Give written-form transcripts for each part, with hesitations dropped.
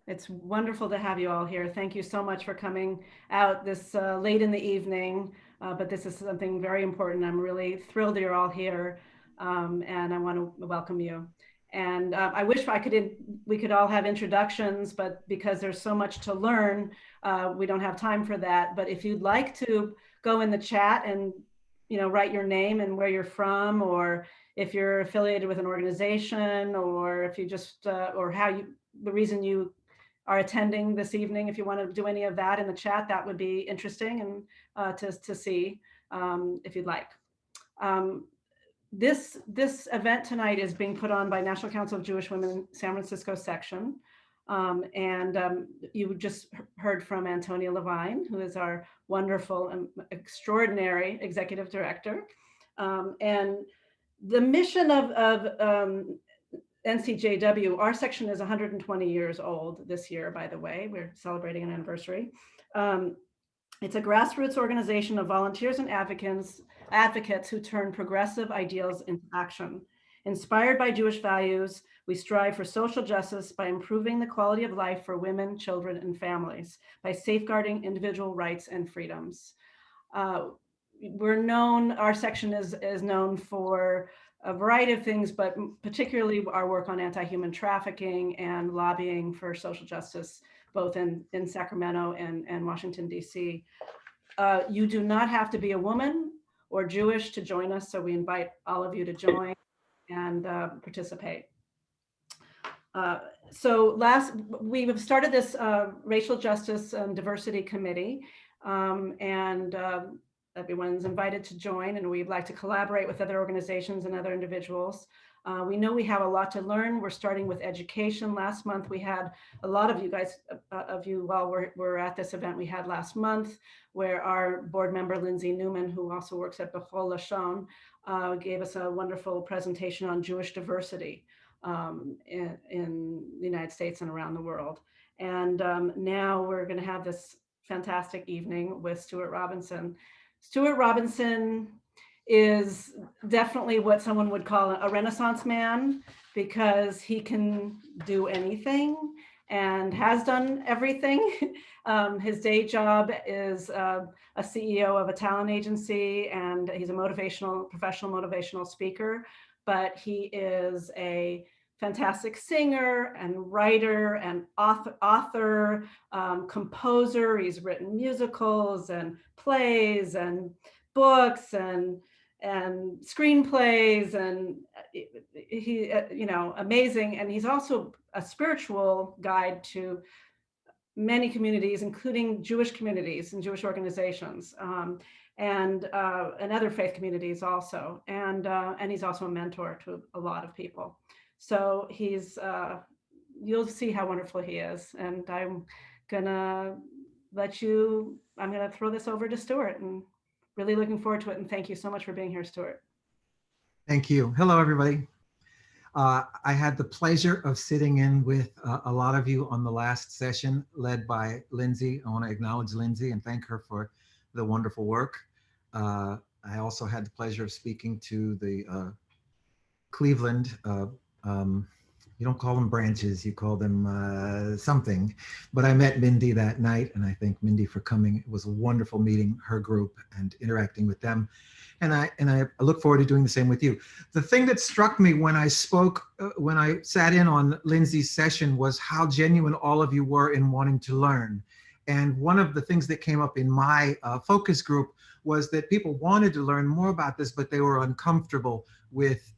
It's wonderful to have you all here. Thank you so much for coming out this late in the evening, but this is something very important. I'm really thrilled you're all here, and I want to welcome you. And I wish we could all have introductions, but because there's so much to learn, we don't have time for that. But if you'd like to go in the chat and write your name and where you're from, or if you're affiliated with an organization, or if you just or how you the reason you are attending this evening. If you want to do any of that in the chat, that would be interesting and to see if you'd like. Um, this event tonight is being put on by National Council of Jewish Women San Francisco section. And you just heard from Antonia Levine, who is our wonderful and extraordinary executive director. And the mission of NCJW, our section is 120 years old this year, by the way. We're celebrating an anniversary. Um, it's a grassroots organization of volunteers and advocates who turn progressive ideals into action. Inspired by Jewish values, we strive for social justice by improving the quality of life for women, children, and families, by safeguarding individual rights and freedoms. Uh, our section is known for a variety of things, but particularly our work on anti-human trafficking and lobbying for social justice, both in Sacramento and Washington, D.C. You do not have to be a woman or Jewish to join us, so we invite all of you to join and participate. Uh, so we've started this Racial Justice and Diversity Committee, and everyone's invited to join, and we'd like to collaborate with other organizations and other individuals. We know we have a lot to learn. We're starting with education. Last month, we had a lot of you guys, while we're at this event we had last month, where our board member, Lindsay Newman, who also works at Bechol Lashon, gave us a wonderful presentation on Jewish diversity in the United States and around the world. And now we're going to have this fantastic evening with Stuart Robinson. Stuart Robinson is definitely what someone would call a Renaissance man, because he can do anything and has done everything. His day job is a CEO of a talent agency, and he's a professional motivational speaker, but he is a fantastic singer and writer and author, composer. He's written musicals and plays and books and screenplays, and he amazing. And he's also a spiritual guide to many communities, including Jewish communities and Jewish organizations, and other faith communities also. And he's also a mentor to a lot of people. So you'll see how wonderful he is. And I'm gonna throw this over to Stuart, and really looking forward to it. And thank you so much for being here, Stuart. Thank you. Hello, everybody. I had the pleasure of sitting in with a lot of you on the last session led by Lindsay. I want to acknowledge Lindsay and thank her for the wonderful work. I also had the pleasure of speaking to the Cleveland, you don't call them branches, you call them something. But I met Mindy that night, and I thank Mindy for coming. It was a wonderful meeting her group and interacting with them. And I look forward to doing the same with you. The thing that struck me when I spoke, when I sat in on Lindsay's session, was how genuine all of you were in wanting to learn. And one of the things that came up in my focus group was that people wanted to learn more about this, but they were uncomfortable with,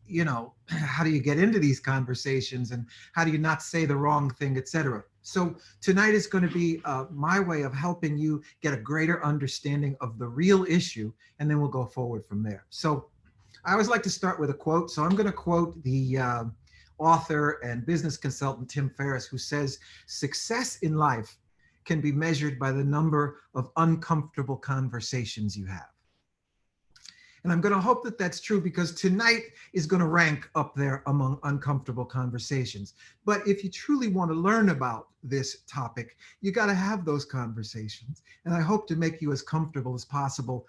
how do you get into these conversations and how do you not say the wrong thing, etc. So tonight is going to be my way of helping you get a greater understanding of the real issue, and then we'll go forward from there. So I always like to start with a quote. So I'm going to quote the author and business consultant Tim Ferriss, who says, "Success in life can be measured by the number of uncomfortable conversations you have." And I'm going to hope that that's true, because tonight is going to rank up there among uncomfortable conversations. But if you truly want to learn about this topic, you got to have those conversations. And I hope to make you as comfortable as possible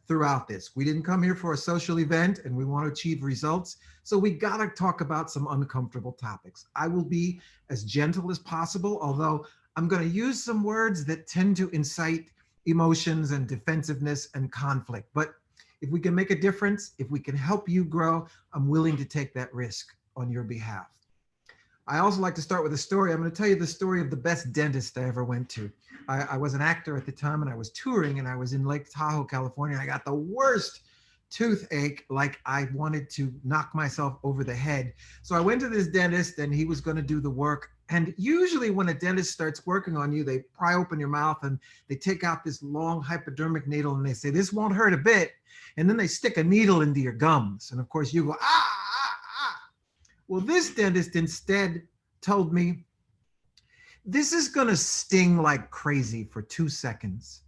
throughout this. We didn't come here for a social event and we want to achieve results. So we got to talk about some uncomfortable topics. I will be as gentle as possible, although I'm going to use some words that tend to incite emotions and defensiveness and conflict. But if we can make a difference, if we can help you grow, I'm willing to take that risk on your behalf. I also like to start with a story. I'm going to tell you the story of the best dentist I ever went to. I was an actor at the time and I was touring and I was in Lake Tahoe, California. And I got the worst toothache, like I wanted to knock myself over the head. So I went to this dentist and he was going to do the work. And usually when a dentist starts working on you, they pry open your mouth and they take out this long hypodermic needle and they say, this won't hurt a bit. And then they stick a needle into your gums. And of course you go, ah, ah, ah. Well, this dentist instead told me, this is going to sting like crazy for 2 seconds.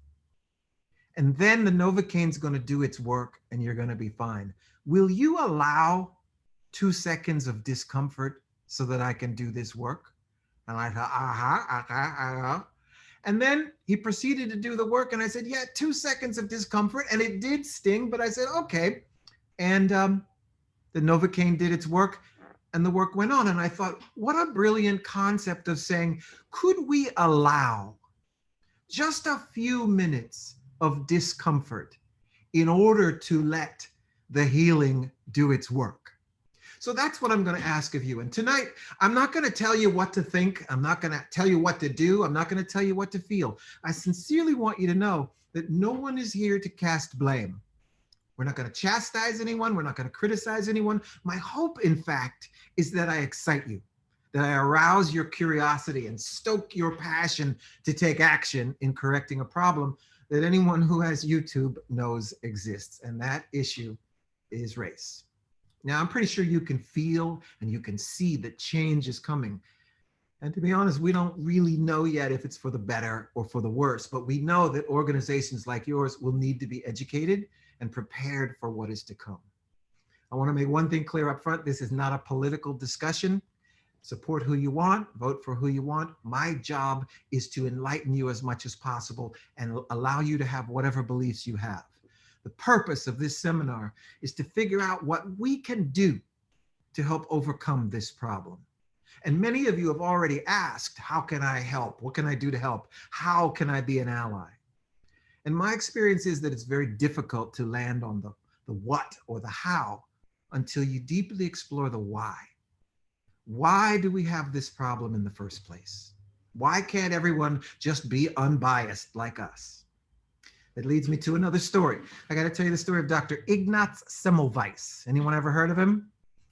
And then the Novocaine is going to do its work and you're going to be fine. Will you allow 2 seconds of discomfort so that I can do this work? And I thought, And then he proceeded to do the work. And I said, yeah, 2 seconds of discomfort. And it did sting, but I said, okay. And the Novocaine did its work. And the work went on. And I thought, what a brilliant concept of saying, could we allow just a few minutes of discomfort in order to let the healing do its work? So that's what I'm going to ask of you. And tonight, I'm not going to tell you what to think. I'm not going to tell you what to do. I'm not going to tell you what to feel. I sincerely want you to know that no one is here to cast blame. We're not going to chastise anyone. We're not going to criticize anyone. My hope, in fact, is that I excite you, that I arouse your curiosity and stoke your passion to take action in correcting a problem that anyone who has YouTube knows exists. And that issue is race. Now, I'm pretty sure you can feel and you can see that change is coming. And to be honest, we don't really know yet if it's for the better or for the worse, but we know that organizations like yours will need to be educated and prepared for what is to come. I want to make one thing clear up front. This is not a political discussion. Support who you want, vote for who you want. My job is to enlighten you as much as possible and allow you to have whatever beliefs you have. The purpose of this seminar is to figure out what we can do to help overcome this problem. And many of you have already asked, how can I help? What can I do to help? How can I be an ally? And my experience is that it's very difficult to land on the what or the how until you deeply explore the why. Why do we have this problem in the first place? Why can't everyone just be unbiased like us? That leads me to another story. I got to tell you the story of Dr. Ignaz Semmelweis. Anyone ever heard of him?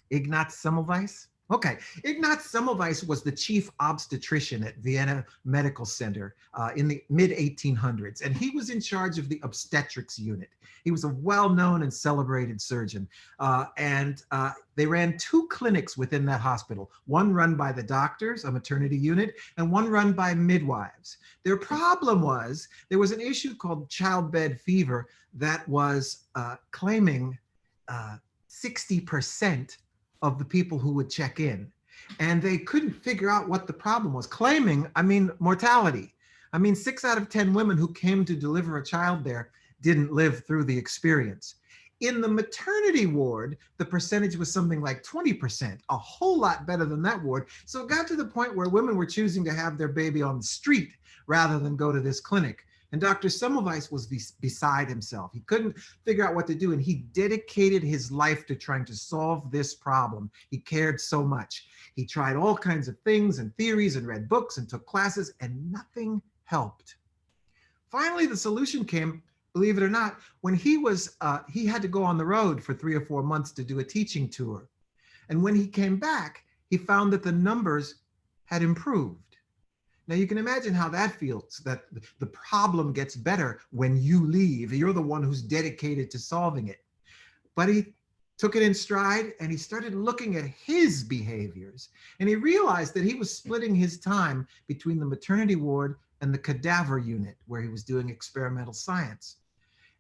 Ignaz Semmelweis? Okay, Ignaz Semmelweis was the chief obstetrician at Vienna Medical Center in the mid-1800s, and he was in charge of the obstetrics unit. He was a well-known and celebrated surgeon, and they ran 2 clinics within that hospital, one run by the doctors, a maternity unit, and one run by midwives. Their problem was there was an issue called childbed fever that was claiming 60% of the people who would check in. And they couldn't figure out what the problem was. Claiming, I mean, mortality. I mean, 6 out of 10 women who came to deliver a child there didn't live through the experience. In the maternity ward, the percentage was something like 20%, a whole lot better than that ward. So it got to the point where women were choosing to have their baby on the street rather than go to this clinic. And Dr. Semmelweis was beside himself. He couldn't figure out what to do, and he dedicated his life to trying to solve this problem. He cared so much. He tried all kinds of things and theories and read books and took classes, and nothing helped. Finally, the solution came, believe it or not, when he had to go on the road for 3 or 4 months to do a teaching tour. And when he came back, he found that the numbers had improved. Now you can imagine how that feels, that the problem gets better when you leave. You're the one who's dedicated to solving it. But he took it in stride and he started looking at his behaviors. And he realized that he was splitting his time between the maternity ward and the cadaver unit where he was doing experimental science.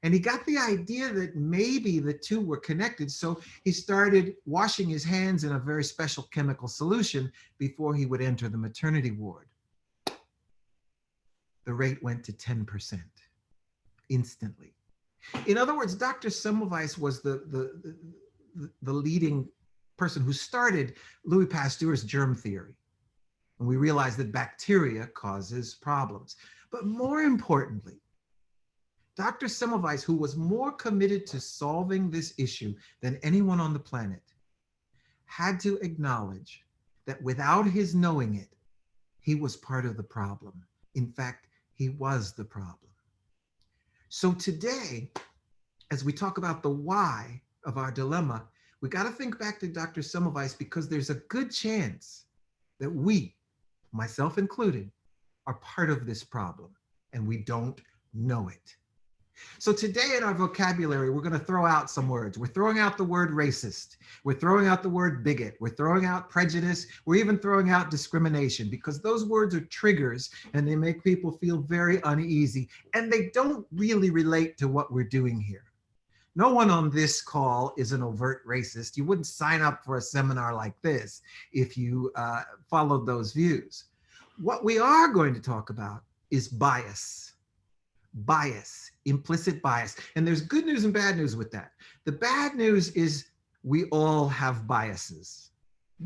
And he got the idea that maybe the two were connected. So he started washing his hands in a very special chemical solution before he would enter the maternity ward. The rate went to 10% instantly. In other words, Dr. Semmelweis was the leading person who started Louis Pasteur's germ theory. And we realized that bacteria causes problems. But more importantly, Dr. Semmelweis, who was more committed to solving this issue than anyone on the planet, had to acknowledge that without his knowing it, he was part of the problem. In fact, he was the problem. So today, as we talk about the why of our dilemma, we got to think back to Dr. Semmelweis, because there's a good chance that we, myself included, are part of this problem and we don't know it. So today in our vocabulary, we're going to throw out some words. We're throwing out the word racist. We're throwing out the word bigot. We're throwing out prejudice. We're even throwing out discrimination, because those words are triggers and they make people feel very uneasy, and they don't really relate to what we're doing here. No one on this call is an overt racist. You wouldn't sign up for a seminar like this if you followed those views. What we are going to talk about is bias. Bias, implicit bias. And there's good news and bad news with that. The bad news is we all have biases.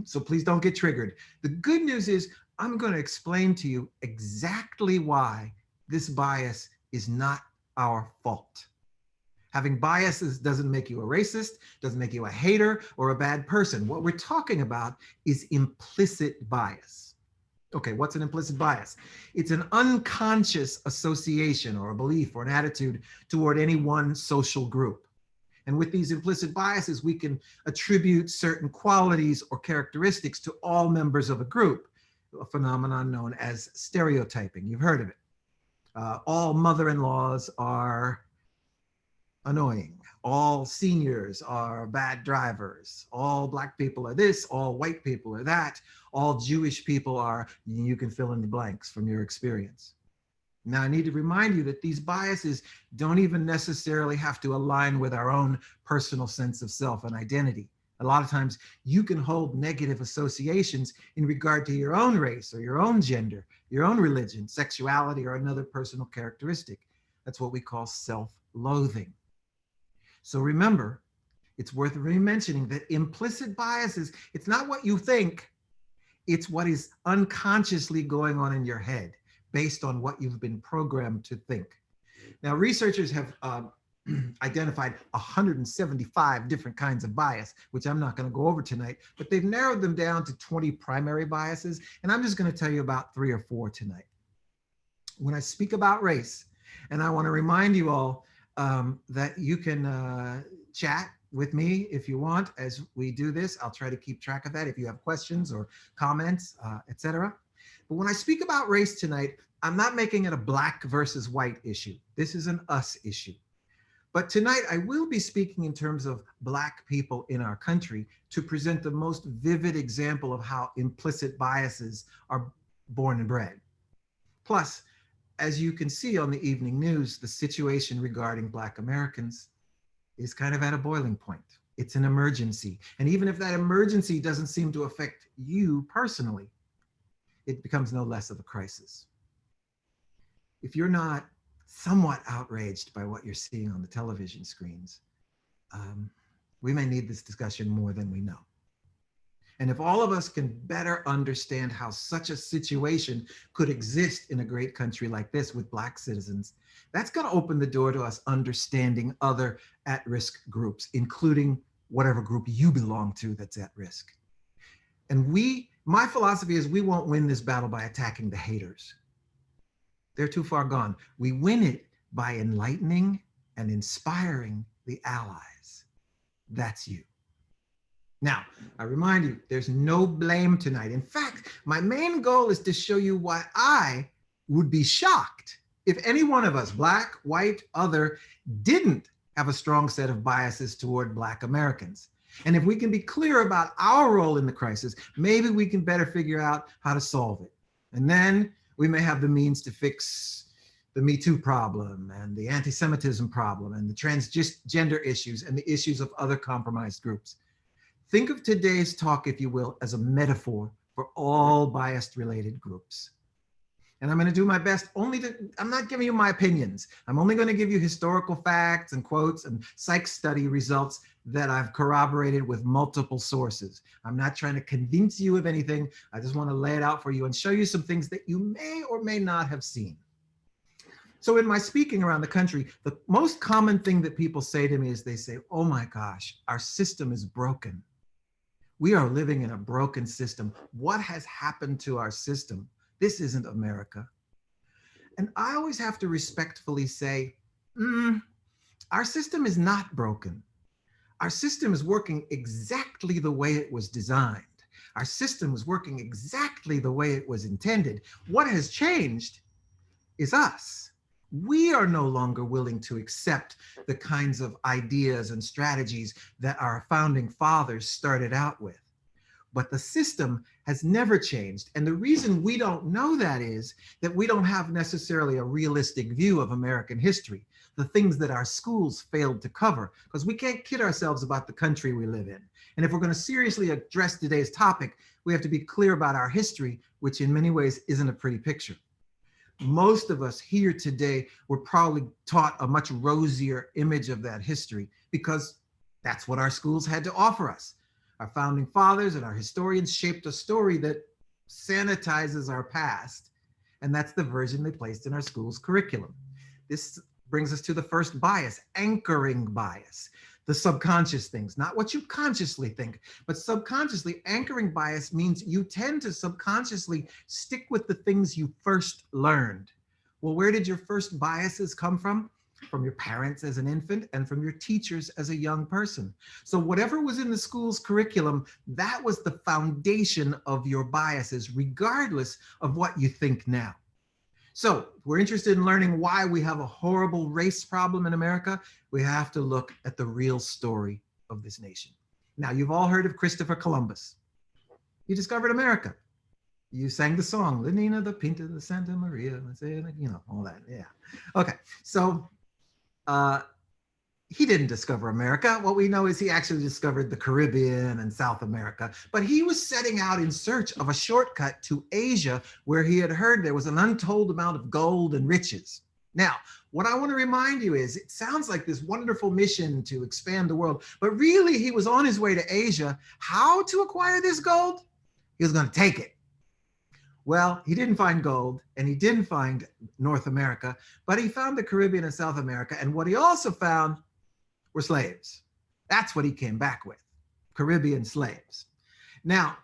So please don't get triggered. The good news is I'm going to explain to you exactly why this bias is not our fault. Having biases doesn't make you a racist, doesn't make you a hater or a bad person. What we're talking about is implicit bias. Okay, what's an implicit bias? It's an unconscious association or a belief or an attitude toward any one social group. And with these implicit biases, we can attribute certain qualities or characteristics to all members of a group, a phenomenon known as stereotyping. You've heard of it. All mother-in-laws are annoying. All seniors are bad drivers. All Black people are this, all white people are that. All Jewish people are, you can fill in the blanks from your experience. Now, I need to remind you that these biases don't even necessarily have to align with our own personal sense of self and identity. A lot of times you can hold negative associations in regard to your own race or your own gender, your own religion, sexuality, or another personal characteristic. That's what we call self-loathing. So remember, it's worth re-mentioning that implicit biases, it's not what you think, it's what is unconsciously going on in your head based on what you've been programmed to think. Now, researchers have identified 175 different kinds of bias, which I'm not going to go over tonight, but they've narrowed them down to 20 primary biases, and I'm just going to tell you about 3 or 4 tonight. When I speak about race, and I want to remind you all that you can chat with me if you want as we do this. I'll try to keep track of that if you have questions or comments, etc. But when I speak about race tonight, I'm not making it a Black versus white issue. This is an us issue. But tonight I will be speaking in terms of Black people in our country to present the most vivid example of how implicit biases are born and bred. Plus, as you can see on the evening news, the situation regarding Black Americans is kind of at a boiling point. It's an emergency. And even if that emergency doesn't seem to affect you personally, it becomes no less of a crisis. If you're not somewhat outraged by what you're seeing on the television screens, we may need this discussion more than we know. And if all of us can better understand how such a situation could exist in a great country like this with Black citizens, that's going to open the door to us understanding other at-risk groups, including whatever group you belong to that's at risk. And my philosophy is we won't win this battle by attacking the haters. They're too far gone. We win it by enlightening and inspiring the allies. That's you. Now, I remind you, there's no blame tonight. In fact, my main goal is to show you why I would be shocked if any one of us, Black, white, other, didn't have a strong set of biases toward Black Americans. And if we can be clear about our role in the crisis, maybe we can better figure out how to solve it. And then we may have the means to fix the Me Too problem and the anti-Semitism problem and the transgender issues and the issues of other compromised groups. Think of today's talk, if you will, as a metaphor for all bias-related groups. And I'm going to do my best I'm not giving you my opinions. I'm only going to give you historical facts and quotes and psych study results that I've corroborated with multiple sources. I'm not trying to convince you of anything. I just want to lay it out for you and show you some things that you may or may not have seen. So in my speaking around the country, the most common thing that people say to me is they say, oh my gosh, our system is broken. We are living in a broken system. What has happened to our system? This isn't America. And I always have to respectfully say, our system is not broken. Our system is working exactly the way it was designed. Our system is working exactly the way it was intended. What has changed is us. We are no longer willing to accept the kinds of ideas and strategies that our founding fathers started out with. But the system has never changed. And the reason we don't know that is that we don't have necessarily a realistic view of American history, the things that our schools failed to cover, because we can't kid ourselves about the country we live in. And if we're going to seriously address today's topic, we have to be clear about our history, which in many ways isn't a pretty picture. Most of us here today were probably taught a much rosier image of that history because that's what our schools had to offer us. Our founding fathers and our historians shaped a story that sanitizes our past, and that's the version they placed in our school's curriculum. This brings us to the first bias, anchoring bias. The subconscious things, not what you consciously think, but subconsciously. Anchoring bias means you tend to subconsciously stick with the things you first learned. Well, where did your first biases come from? From your parents as an infant and from your teachers as a young person. So whatever was in the school's curriculum, that was the foundation of your biases, regardless of what you think now. So we're interested in learning why we have a horrible race problem in America. We have to look at the real story of this nation. Now, you've all heard of Christopher Columbus. He discovered America. You sang the song, La Nina, the Pinta, the Santa Maria, you know, all that, yeah. Okay, so he didn't discover America. What we know is he actually discovered the Caribbean and South America, but he was setting out in search of a shortcut to Asia, where he had heard there was an untold amount of gold and riches. Now, what I want to remind you is it sounds like this wonderful mission to expand the world, but really he was on his way to Asia. How to acquire this gold? He was going to take it. Well, he didn't find gold and he didn't find North America, but he found the Caribbean and South America. And what he also found were slaves. That's what he came back with, Caribbean slaves. Now,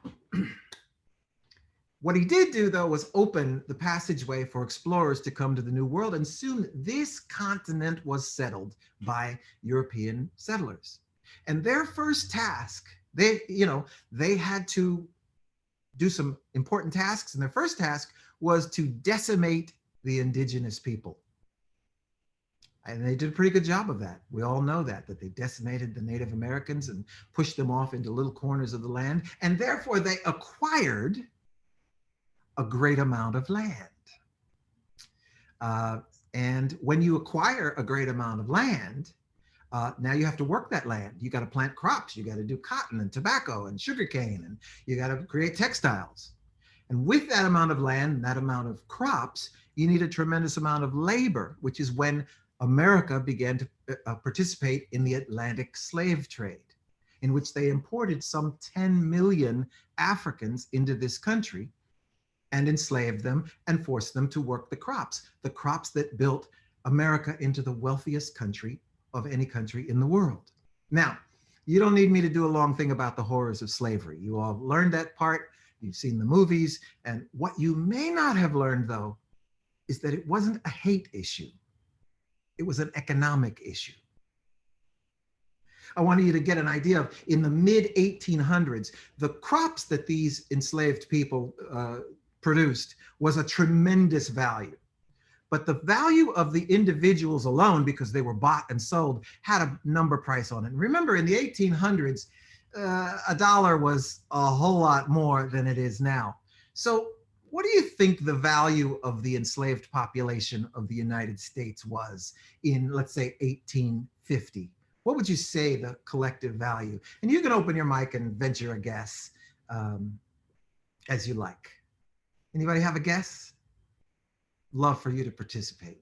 what he did do, though, was open the passageway for explorers to come to the New World. And soon this continent was settled by European settlers. And their first task, they had to do some important tasks. And their first task was to decimate the indigenous people. And they did a pretty good job of that. We all know that they decimated the Native Americans and pushed them off into little corners of the land. And therefore they acquired a great amount of land. And when you acquire a great amount of land, now you have to work that land. You got to plant crops. You got to do cotton and tobacco and sugarcane, and you got to create textiles. And with that amount of land, that amount of crops, you need a tremendous amount of labor, which is when America began to participate in the Atlantic slave trade, in which they imported some 10 million Africans into this country and enslaved them and forced them to work the crops that built America into the wealthiest country of any country in the world. Now, you don't need me to do a long thing about the horrors of slavery. You all learned that part. You've seen the movies. And what you may not have learned, though, is that it wasn't a hate issue. It was an economic issue. I want you to get an idea of, in the mid-1800s, the crops that these enslaved people produced was a tremendous value. But the value of the individuals alone, because they were bought and sold, had a number price on it. And remember, in the 1800s, a dollar was a whole lot more than it is now. So what do you think the value of the enslaved population of the United States was in, let's say, 1850? What would you say the collective value? And you can open your mic and venture a guess as you like. Anybody have a guess? love for you to participate.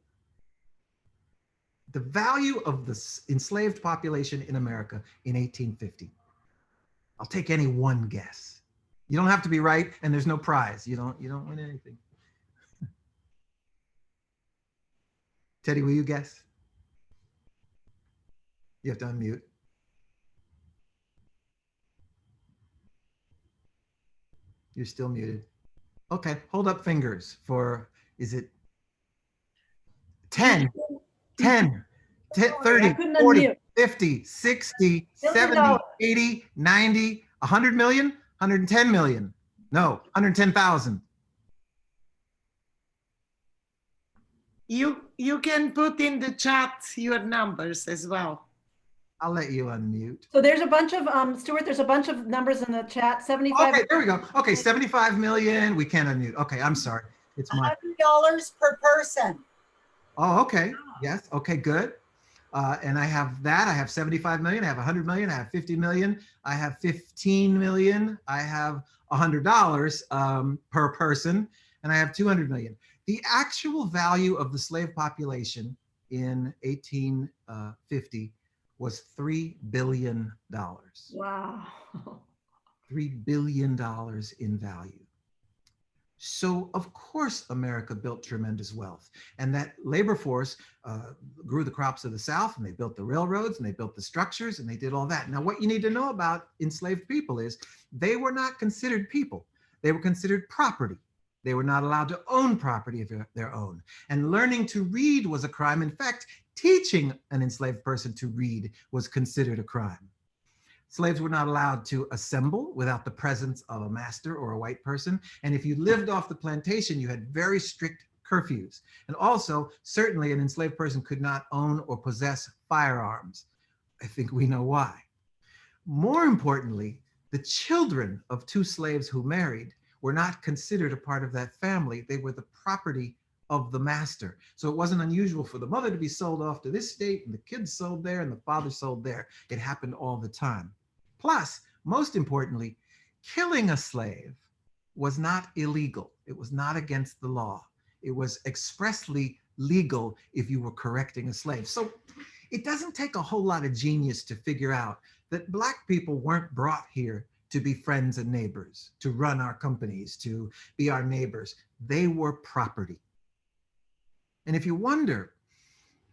The value of the enslaved population in America in 1850. I'll take any one guess. You don't have to be right, and there's no prize. You don't win anything. Teddy, will you guess? You have to unmute. You're still muted. Okay, hold up fingers for, is it 10, 10, 30, 40, 50, 60, 70, 80, 90, 100 million, 110 million. No, 110,000. You can put in the chat your numbers as well. I'll let you unmute. So there's a bunch of, Stuart, there's a bunch of numbers in the chat, 75. Okay, there we go. Okay, 75 million. We can't unmute. Okay, I'm sorry. It's my $100 per person. Oh, okay. Yes. Okay, good. And I have that. I have 75 million. I have 100 million. I have 50 million. I have 15 million. I have $100 per person. And I have 200 million. The actual value of the slave population in 1850 was $3 billion. Wow. $3 billion in value. So of course, America built tremendous wealth, and that labor force grew the crops of the South, and they built the railroads, and they built the structures, and they did all that. Now, what you need to know about enslaved people is they were not considered people. They were considered property. They were not allowed to own property of their own. And learning to read was a crime. In fact, teaching an enslaved person to read was considered a crime. Slaves were not allowed to assemble without the presence of a master or a white person. And if you lived off the plantation, you had very strict curfews. And also, certainly an enslaved person could not own or possess firearms. I think we know why. More importantly, the children of two slaves who married were not considered a part of that family. They were the property of the master. So it wasn't unusual for the mother to be sold off to this state and the kids sold there and the father sold there. It happened all the time. Plus, most importantly, killing a slave was not illegal. It was not against the law. It was expressly legal if you were correcting a slave. So it doesn't take a whole lot of genius to figure out that Black people weren't brought here to be friends and neighbors, to run our companies, to be our neighbors. They were property. And if you wonder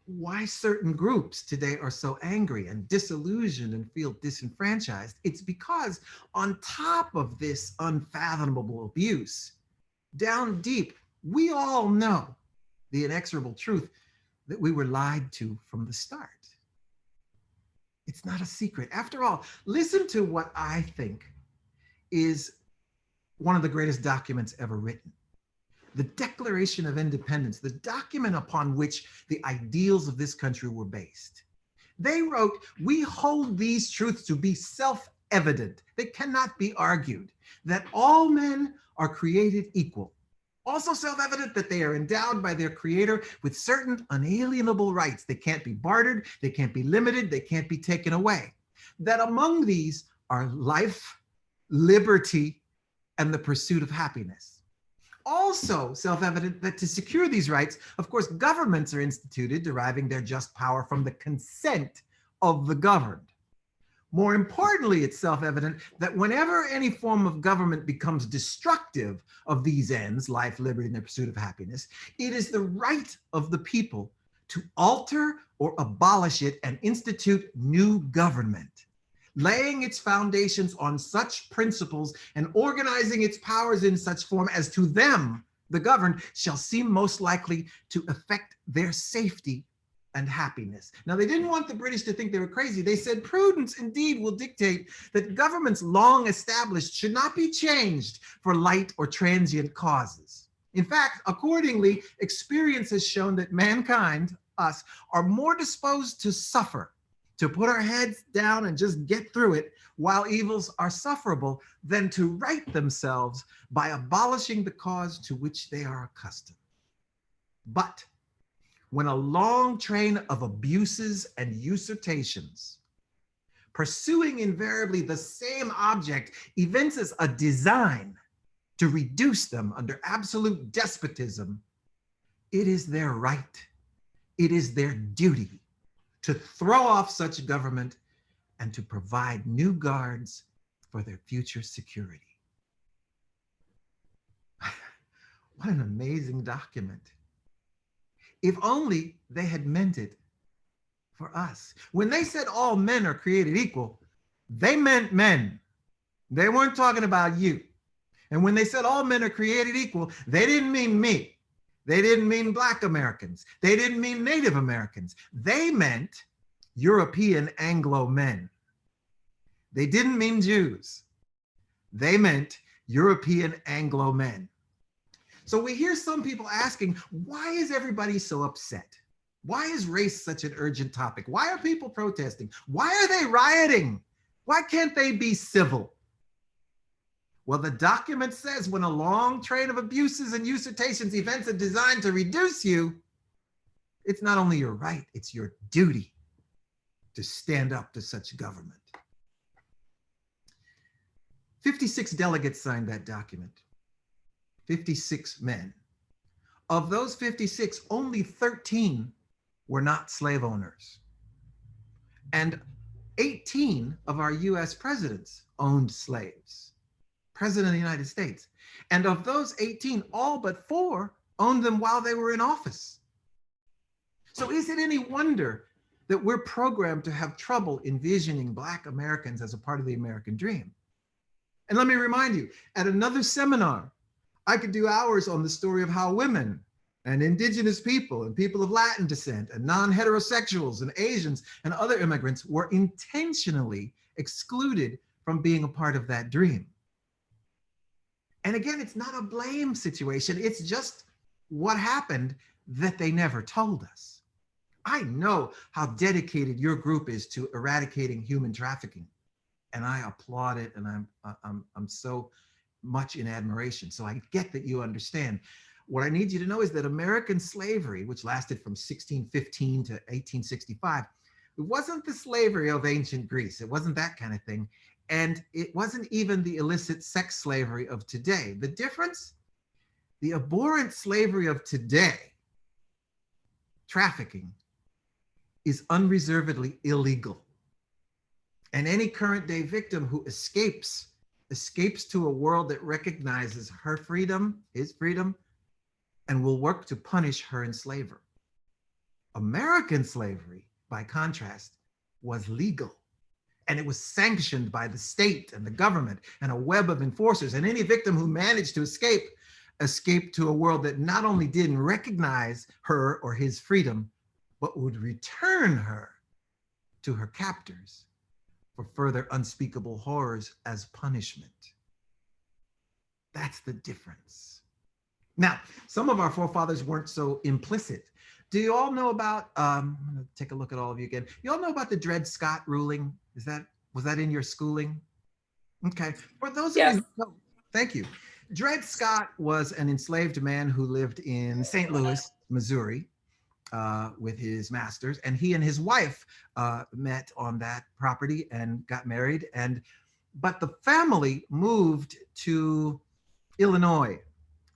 why certain groups today are so angry and disillusioned and feel disenfranchised, it's because on top of this unfathomable abuse, down deep, we all know the inexorable truth that we were lied to from the start. It's not a secret. After all, listen to what I think is one of the greatest documents ever written. The Declaration of Independence, the document upon which the ideals of this country were based. They wrote, "We hold these truths to be self-evident. They cannot be argued, that all men are created equal. Also self-evident that they are endowed by their creator with certain unalienable rights. They can't be bartered, they can't be limited, they can't be taken away. That among these are life, liberty, and the pursuit of happiness. Also self-evident that to secure these rights, of course, governments are instituted, deriving their just power from the consent of the governed. More importantly, it's self-evident that whenever any form of government becomes destructive of these ends, life, liberty, and the pursuit of happiness, it is the right of the people to alter or abolish it and institute new government, laying its foundations on such principles and organizing its powers in such form as to them, the governed, shall seem most likely to affect their safety and happiness." Now, they didn't want the British to think they were crazy. They said, "Prudence indeed will dictate that governments long established should not be changed for light or transient causes. In fact, accordingly, experience has shown that mankind, us, are more disposed to suffer, to put our heads down and just get through it while evils are sufferable, than to right themselves by abolishing the cause to which they are accustomed. But when a long train of abuses and usurpations, pursuing invariably the same object, evinces a design to reduce them under absolute despotism, it is their right, it is their duty to throw off such government and to provide new guards for their future security. What an amazing document. If only they had meant it for us. When they said all men are created equal, they meant men. They weren't talking about you. And when they said all men are created equal, they didn't mean me. They didn't mean Black Americans. They didn't mean Native Americans. They meant European Anglo men. They didn't mean Jews. They meant European Anglo men. So we hear some people asking, why is everybody so upset? Why is race such an urgent topic? Why are people protesting? Why are they rioting? Why can't they be civil? Well, the document says when a long train of abuses and usurpations, events are designed to reduce you, it's not only your right, it's your duty to stand up to such government. 56 delegates signed that document. 56 men. Of those 56, only 13 were not slave owners. And 18 of our US presidents owned slaves. President of the United States. And of those 18, all but 4 owned them while they were in office. So is it any wonder that we're programmed to have trouble envisioning Black Americans as a part of the American dream? And let me remind you, at another seminar, I could do hours on the story of how women and indigenous people and people of Latin descent and non-heterosexuals and Asians and other immigrants were intentionally excluded from being a part of that dream. And again, it's not a blame situation. It's just what happened that they never told us. I know how dedicated your group is to eradicating human trafficking, and I applaud it, and I'm so much in admiration. So I get that you understand. What I need you to know is that American slavery, which lasted from 1615 to 1865, it wasn't the slavery of ancient Greece. It wasn't that kind of thing. And it wasn't even the illicit sex slavery of today. The difference, the abhorrent slavery of today, trafficking, is unreservedly illegal. And any current day victim who escapes to a world that recognizes her freedom, his freedom, and will work to punish her enslaver. American slavery, by contrast, was legal. And it was sanctioned by the state and the government and a web of enforcers. And any victim who managed to escape to a world that not only didn't recognize her or his freedom, but would return her to her captors for further unspeakable horrors as punishment. That's the difference. Now, some of our forefathers weren't so implicit. Do you all know about, I'm gonna take a look at all of you again. You all know about the Dred Scott ruling? Was that in your schooling? Okay, for those of you who know, thank you. Dred Scott was an enslaved man who lived in St. Louis, Missouri, with his masters, and he and his wife met on that property and got married. But the family moved to Illinois,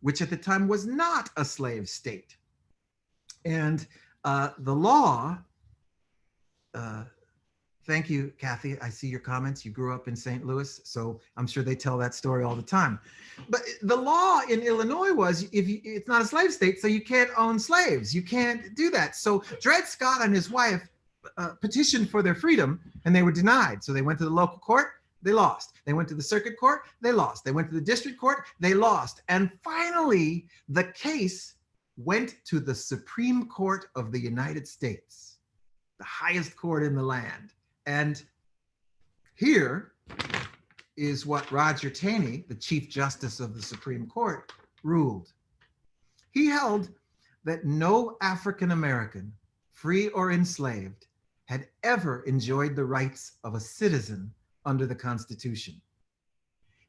which at the time was not a slave state. And the law, thank you, Kathy. I see your comments. You grew up in St. Louis, so I'm sure they tell that story all the time. But the law in Illinois was, it's not a slave state, so you can't own slaves. You can't do that. So Dred Scott and his wife petitioned for their freedom, and they were denied. So they went to the local court, they lost. They went to the circuit court, they lost. They went to the district court, they lost. And finally, the case went to the Supreme Court of the United States, the highest court in the land. And here is what Roger Taney, the Chief Justice of the Supreme Court, ruled. He held that no African American, free or enslaved, had ever enjoyed the rights of a citizen under the Constitution.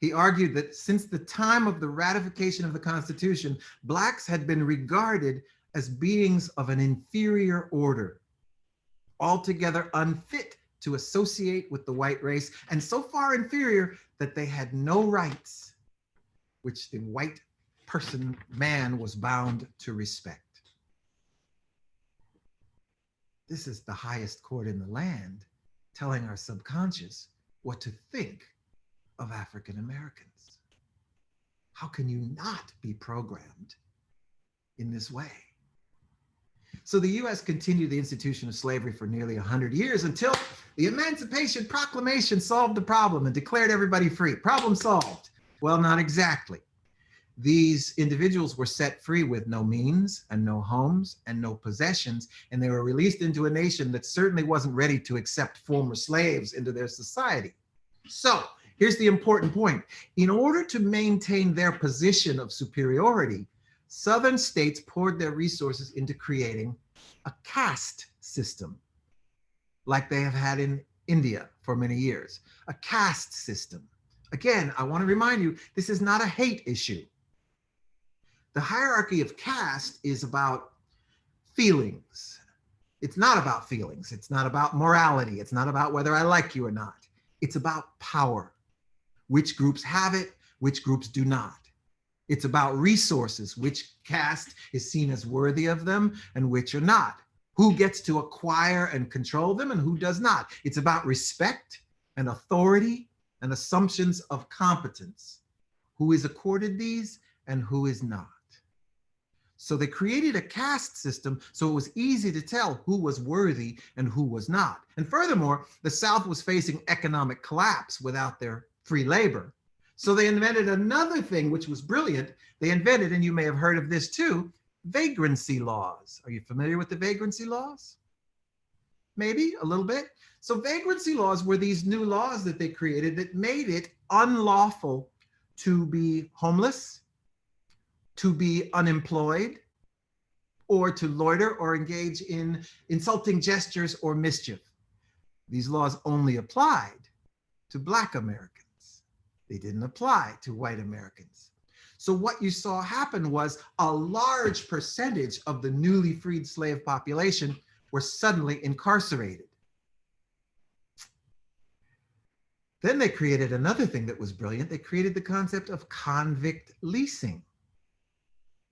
He argued that since the time of the ratification of the Constitution, Blacks had been regarded as beings of an inferior order, altogether unfit to associate with the white race, and so far inferior that they had no rights, which the white man was bound to respect. This is the highest court in the land telling our subconscious what to think of African Americans. How can you not be programmed in this way? So the US continued the institution of slavery for nearly 100 years until the Emancipation Proclamation solved the problem and declared everybody free. Problem solved. Well, not exactly. These individuals were set free with no means and no homes and no possessions, and they were released into a nation that certainly wasn't ready to accept former slaves into their society. So here's the important point. In order to maintain their position of superiority, Southern states poured their resources into creating a caste system, like they have had in India for many years, a caste system. Again, I want to remind you, this is not a hate issue. The hierarchy of caste is about feelings. It's not about feelings. It's not about morality. It's not about whether I like you or not. It's about power. Which groups have it, which groups do not. It's about resources, which caste is seen as worthy of them and which are not. Who gets to acquire and control them and who does not. It's about respect and authority and assumptions of competence. Who is accorded these and who is not. So they created a caste system so it was easy to tell who was worthy and who was not. And furthermore, the South was facing economic collapse without their free labor. So they invented another thing which was brilliant. They invented, and you may have heard of this too, vagrancy laws. Are you familiar with the vagrancy laws? Maybe a little bit. So vagrancy laws were these new laws that they created that made it unlawful to be homeless, to be unemployed, or to loiter or engage in insulting gestures or mischief. These laws only applied to Black Americans. They didn't apply to white Americans. So what you saw happen was a large percentage of the newly freed slave population were suddenly incarcerated. Then they created another thing that was brilliant. They created the concept of convict leasing.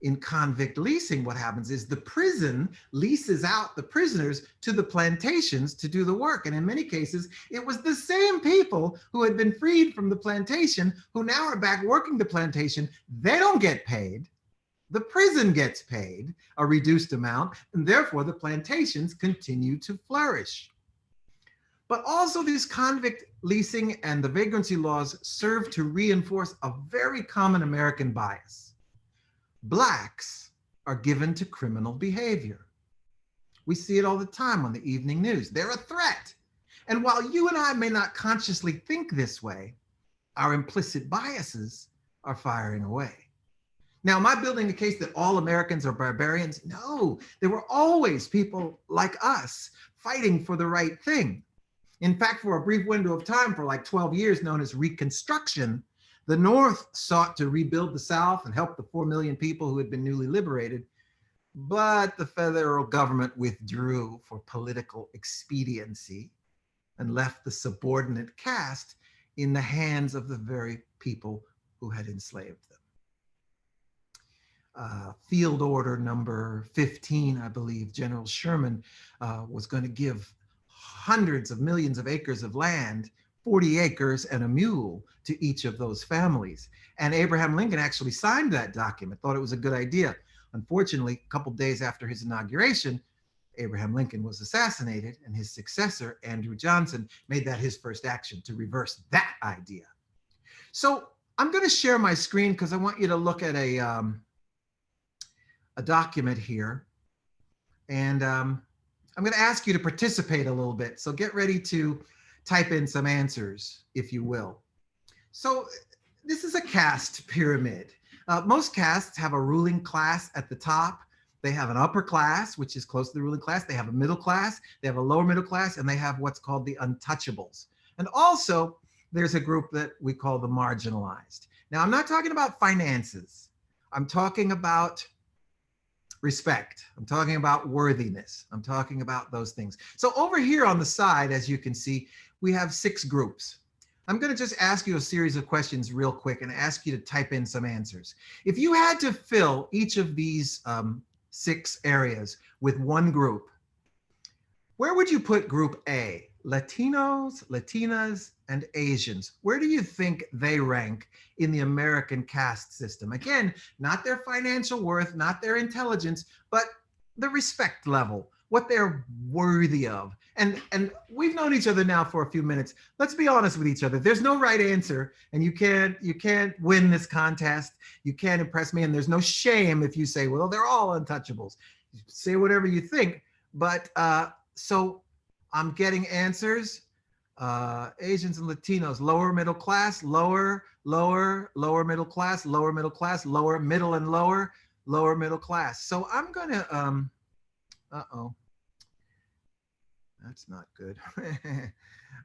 In convict leasing, what happens is the prison leases out the prisoners to the plantations to do the work. And in many cases, it was the same people who had been freed from the plantation who now are back working the plantation. They don't get paid. The prison gets paid a reduced amount, and therefore the plantations continue to flourish. But also these convict leasing and the vagrancy laws serve to reinforce a very common American bias. Blacks are given to criminal behavior. We see it all the time on the evening news. They're a threat. And while you and I may not consciously think this way, our implicit biases are firing away. Now, am I building the case that all Americans are barbarians? No, there were always people like us fighting for the right thing. In fact, for a brief window of time, for like 12 years, known as Reconstruction, the North sought to rebuild the South and help the 4 million people who had been newly liberated, but the federal government withdrew for political expediency and left the subordinate caste in the hands of the very people who had enslaved them. Field Order number 15, I believe, General Sherman was going to give hundreds of millions of acres of land, 40 acres and a mule to each of those families. And Abraham Lincoln actually signed that document, thought it was a good idea. Unfortunately, a couple days after his inauguration, Abraham Lincoln was assassinated, and his successor, Andrew Johnson, made that his first action to reverse that idea. So I'm going to share my screen because I want you to look at a document here. And I'm going to ask you to participate a little bit. So get ready to type in some answers, if you will. So this is a caste pyramid. Most castes have a ruling class at the top. They have an upper class, which is close to the ruling class. They have a middle class, they have a lower middle class, and they have what's called the untouchables. And also, there's a group that we call the marginalized. Now, I'm not talking about finances. I'm talking about respect. I'm talking about worthiness. I'm talking about those things. So over here on the side, as you can see, we have 6 groups. I'm going to just ask you a series of questions real quick and ask you to type in some answers. If you had to fill each of these 6 areas with one group, Where would you put group A? Latinos, Latinas, and Asians. Where do you think they rank in the American caste system? Again, not their financial worth, not their intelligence, but the respect level, what they're worthy of. And we've known each other now for a few minutes. Let's be honest with each other. There's no right answer, and you can't win this contest. You can't impress me, and there's no shame if you say, well, they're all untouchables. Say whatever you think, but so I'm getting answers. Asians and Latinos, lower middle class, lower middle class, lower middle class, lower middle and lower middle class. So I'm gonna, uh-oh, that's not good.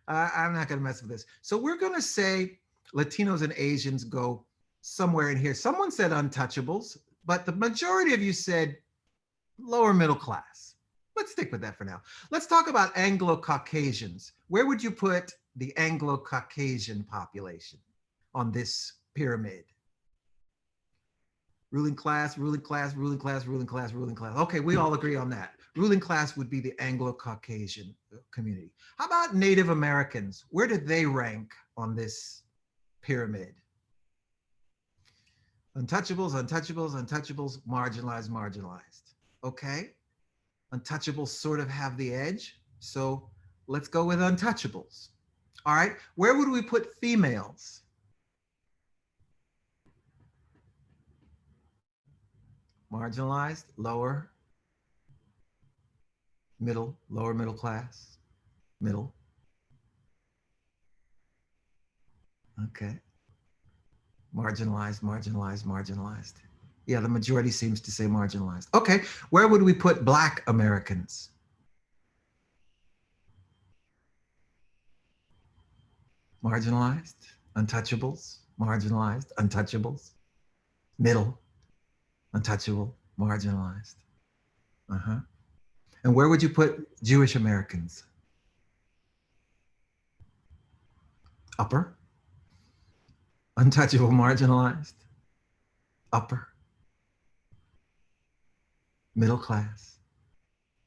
I'm not gonna mess with this. So we're gonna say Latinos and Asians go somewhere in here. Someone said untouchables, but the majority of you said lower middle class. Let's stick with that for now. Let's talk about Anglo-Caucasians. Where would you put the Anglo-Caucasian population on this pyramid? Ruling class, ruling class, ruling class, ruling class, ruling class. Okay, we all agree on that. Ruling class would be the Anglo-Caucasian community. How about Native Americans? Where do they rank on this pyramid? Untouchables, untouchables, untouchables, marginalized, marginalized. Okay. Untouchables sort of have the edge. So let's go with untouchables. All right. Where would we put females? Marginalized, lower, middle, lower middle class, middle. Okay. Marginalized, marginalized, marginalized. Yeah, the majority seems to say marginalized. Okay, where would we put Black Americans? Marginalized, untouchables, marginalized, untouchables, middle, untouchable, marginalized. And where would you put Jewish Americans? Upper, untouchable, marginalized, upper, middle class,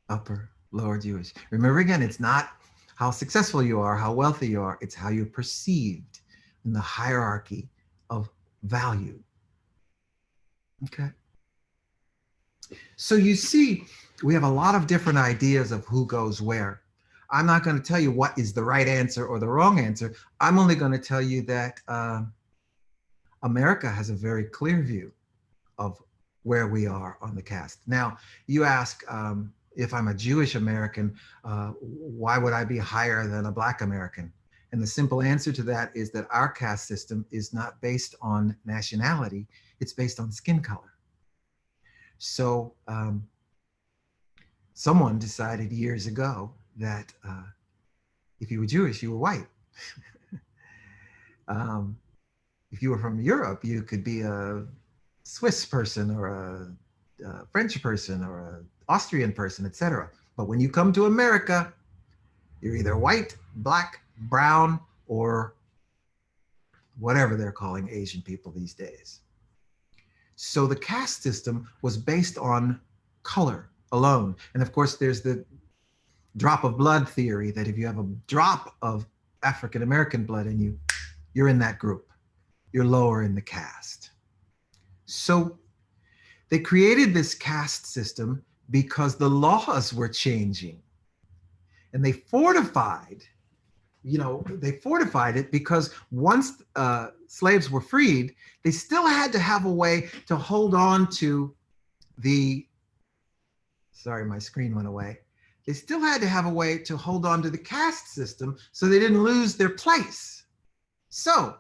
upper, lower Jewish. Remember again, it's not how successful you are, how wealthy you are, it's how you're perceived in the hierarchy of value. Okay. So you see, we have a lot of different ideas of who goes where. I'm not going to tell you what is the right answer or the wrong answer. I'm only going to tell you that America has a very clear view of where we are on the caste. Now, you ask if I'm a Jewish American, why would I be higher than a Black American? And the simple answer to that is that our caste system is not based on nationality, it's based on skin color. So someone decided years ago that if you were Jewish, you were white. If you were from Europe, you could be a Swiss person or a French person or an Austrian person, etc. But when you come to America, you're either white, black, brown, or whatever they're calling Asian people these days. So the caste system was based on color alone. And of course, there's the drop of blood theory that if you have a drop of African American blood in you, you're in that group. You're lower in the caste. So they created this caste system because the laws were changing. And they fortified, they fortified it because once slaves were freed, they still had to have a way to hold on to the, sorry, my screen went away. They still had to have a way to hold on to the caste system so they didn't lose their place. So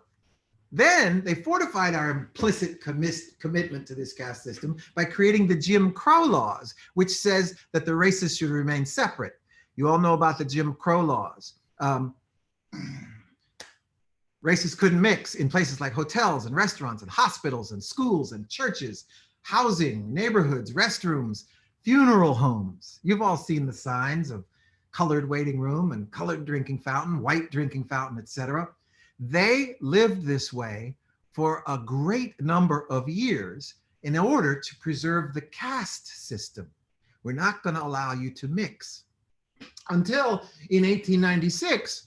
then they fortified our implicit commitment to this caste system by creating the Jim Crow laws, which says that the races should remain separate. You all know about the Jim Crow laws. Races couldn't mix in places like hotels and restaurants and hospitals and schools and churches, housing, neighborhoods, restrooms, funeral homes. You've all seen the signs of colored waiting room and colored drinking fountain, white drinking fountain, etc. They lived this way for a great number of years in order to preserve the caste system. We're not going to allow you to mix. until in 1896,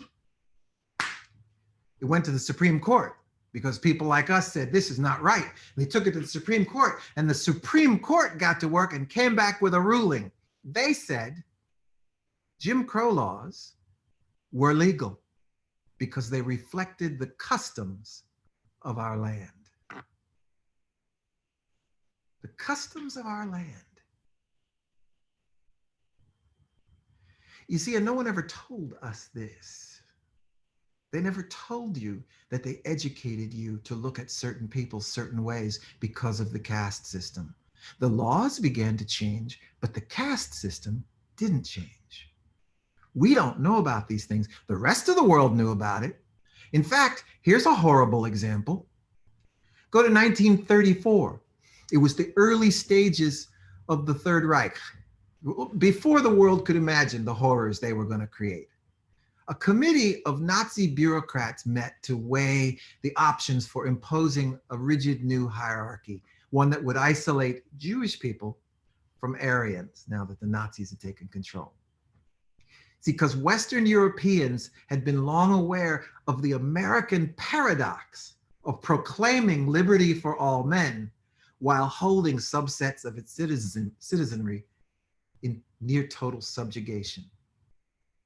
it went to the Supreme Court because people like us said, this is not right. They took it to the Supreme Court, and the Supreme Court got to work and came back with a ruling. They said Jim Crow laws were legal because they reflected the customs of our land. The customs of our land. You see, and no one ever told us this. They never told you that they educated you to look at certain people certain ways because of the caste system. The laws began to change, but the caste system didn't change. We don't know about these things. The rest of the world knew about it. In fact, here's a horrible example. Go to 1934. It was the early stages of the Third Reich. Before the world could imagine the horrors they were going to create. A committee of Nazi bureaucrats met to weigh the options for imposing a rigid new hierarchy, one that would isolate Jewish people from Aryans now that the Nazis had taken control. See, because Western Europeans had been long aware of the American paradox of proclaiming liberty for all men while holding subsets of its citizenry in near total subjugation.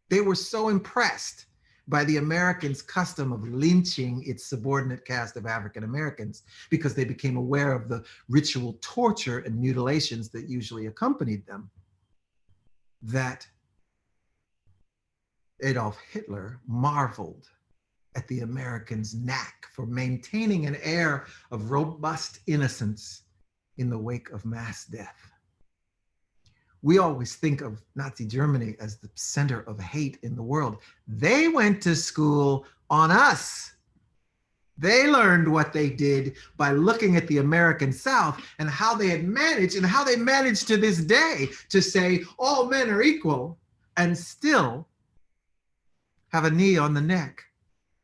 They were so impressed by the Americans' custom of lynching its subordinate caste of African Americans because they became aware of the ritual torture and mutilations that usually accompanied them, that Adolf Hitler marveled at the Americans' knack for maintaining an air of robust innocence in the wake of mass death. We always think of Nazi Germany as the center of hate in the world. They went to school on us. They learned what they did by looking at the American South and how they had managed, and how they managed to this day to say all men are equal and still have a knee on the neck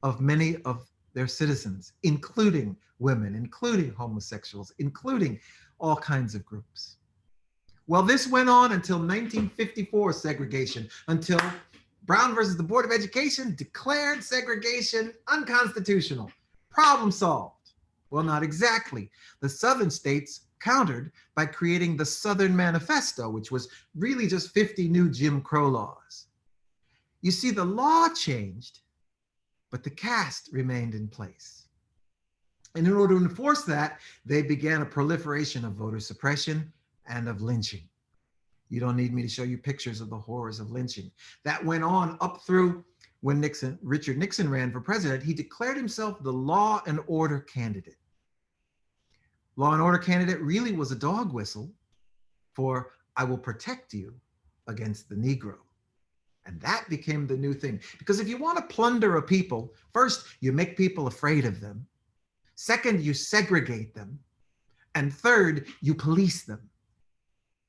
of many of their citizens, including women, including homosexuals, including all kinds of groups. Well, this went on until 1954 segregation, until Brown versus the Board of Education declared segregation unconstitutional. Problem solved. Well, not exactly. The Southern states countered by creating the Southern Manifesto, which was really just 50 new Jim Crow laws. You see, the law changed, but the caste remained in place. And in order to enforce that, they began a proliferation of voter suppression and of lynching. You don't need me to show you pictures of the horrors of lynching. That went on up through when Richard Nixon ran for president. He declared himself the law and order candidate. Law and order candidate really was a dog whistle for I will protect you against the Negro. And that became the new thing. Because if you want to plunder a people, first, you make people afraid of them. Second, you segregate them. And third, you police them.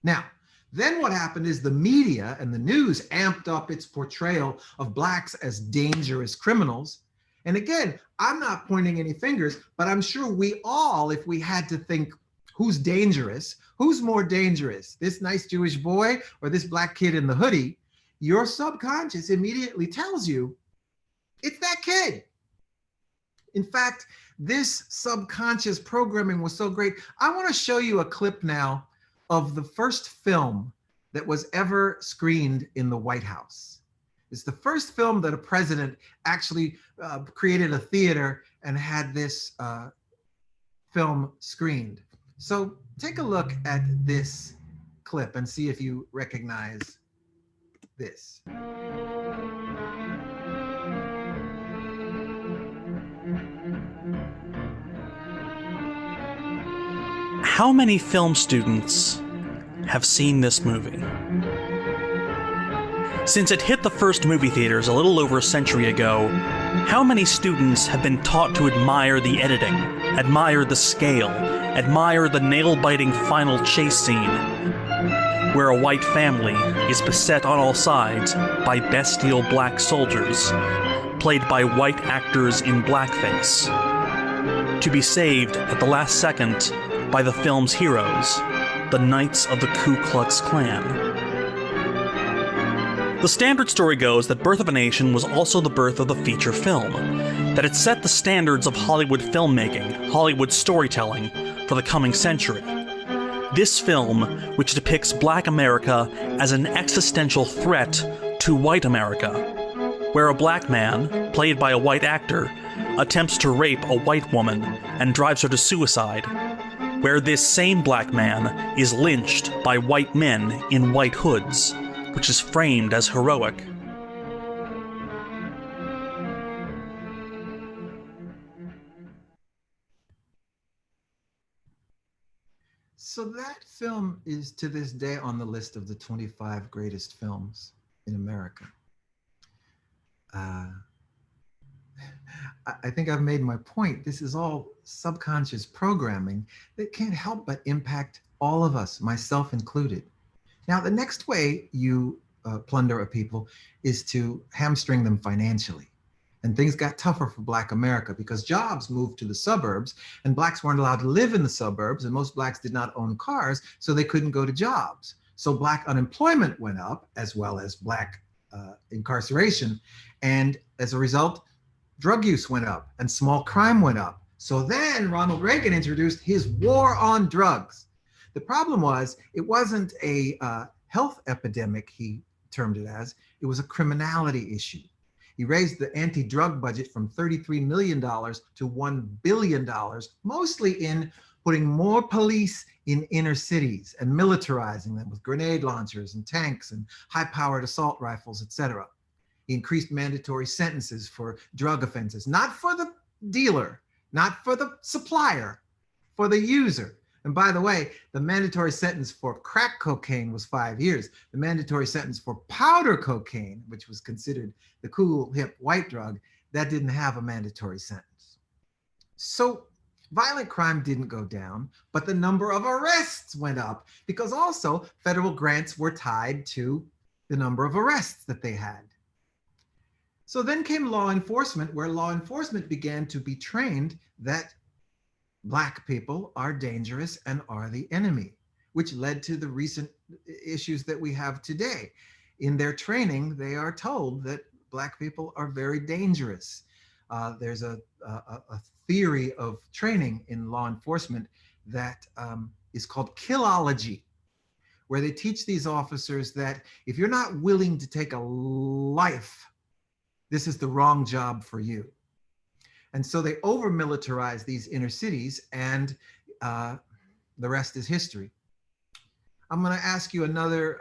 Now, then what happened is the media and the news amped up its portrayal of Blacks as dangerous criminals. And again, I'm not pointing any fingers, but I'm sure we all, if we had to think who's dangerous, who's more dangerous, this nice Jewish boy or this Black kid in the hoodie, your subconscious immediately tells you it's that kid. In fact, this subconscious programming was so great. I want to show you a clip now of the first film that was ever screened in the White House. It's the first film that a president actually created a theater and had this film screened. So take a look at this clip and see if you recognize this. How many film students have seen this movie? Since it hit the first movie theaters a little over a century ago, how many students have been taught to admire the editing, admire the scale, admire the nail-biting final chase scene, where a white family is beset on all sides by bestial black soldiers, played by white actors in blackface, to be saved at the last second by the film's heroes, the Knights of the Ku Klux Klan. The standard story goes that Birth of a Nation was also the birth of the feature film, that it set the standards of Hollywood filmmaking, Hollywood storytelling, for the coming century. This film, which depicts Black America as an existential threat to white America, where a black man, played by a white actor, attempts to rape a white woman and drives her to suicide, where this same black man is lynched by white men in white hoods, which is framed as heroic. So that film is to this day on the list of the 25 greatest films in America. I think I've made my point. This is all subconscious programming that can't help but impact all of us, myself included. Now, the next way you plunder a people is to hamstring them financially. And things got tougher for Black America because jobs moved to the suburbs and Blacks weren't allowed to live in the suburbs, and most Blacks did not own cars, so they couldn't go to jobs. So Black unemployment went up, as well as Black incarceration. And as a result, drug use went up and small crime went up. So then Ronald Reagan introduced his war on drugs. The problem was, it wasn't a health epidemic, he termed it as, it was a criminality issue. He raised the anti-drug budget from $33 million to $1 billion, mostly in putting more police in inner cities and militarizing them with grenade launchers and tanks and high-powered assault rifles, etc. He increased mandatory sentences for drug offenses, not for the dealer, not for the supplier, for the user. And by the way, the mandatory sentence for crack cocaine was 5 years. The mandatory sentence for powder cocaine, which was considered the cool, hip white drug, that didn't have a mandatory sentence. So violent crime didn't go down, but the number of arrests went up because also federal grants were tied to the number of arrests that they had. So then came law enforcement, where law enforcement began to be trained that Black people are dangerous and are the enemy, which led to the recent issues that we have today. In their training, they are told that Black people are very dangerous. There's a theory of training in law enforcement that is called killology, where they teach these officers that if you're not willing to take a life, this is the wrong job for you. And so they over-militarize these inner cities, and the rest is history. I'm gonna ask you another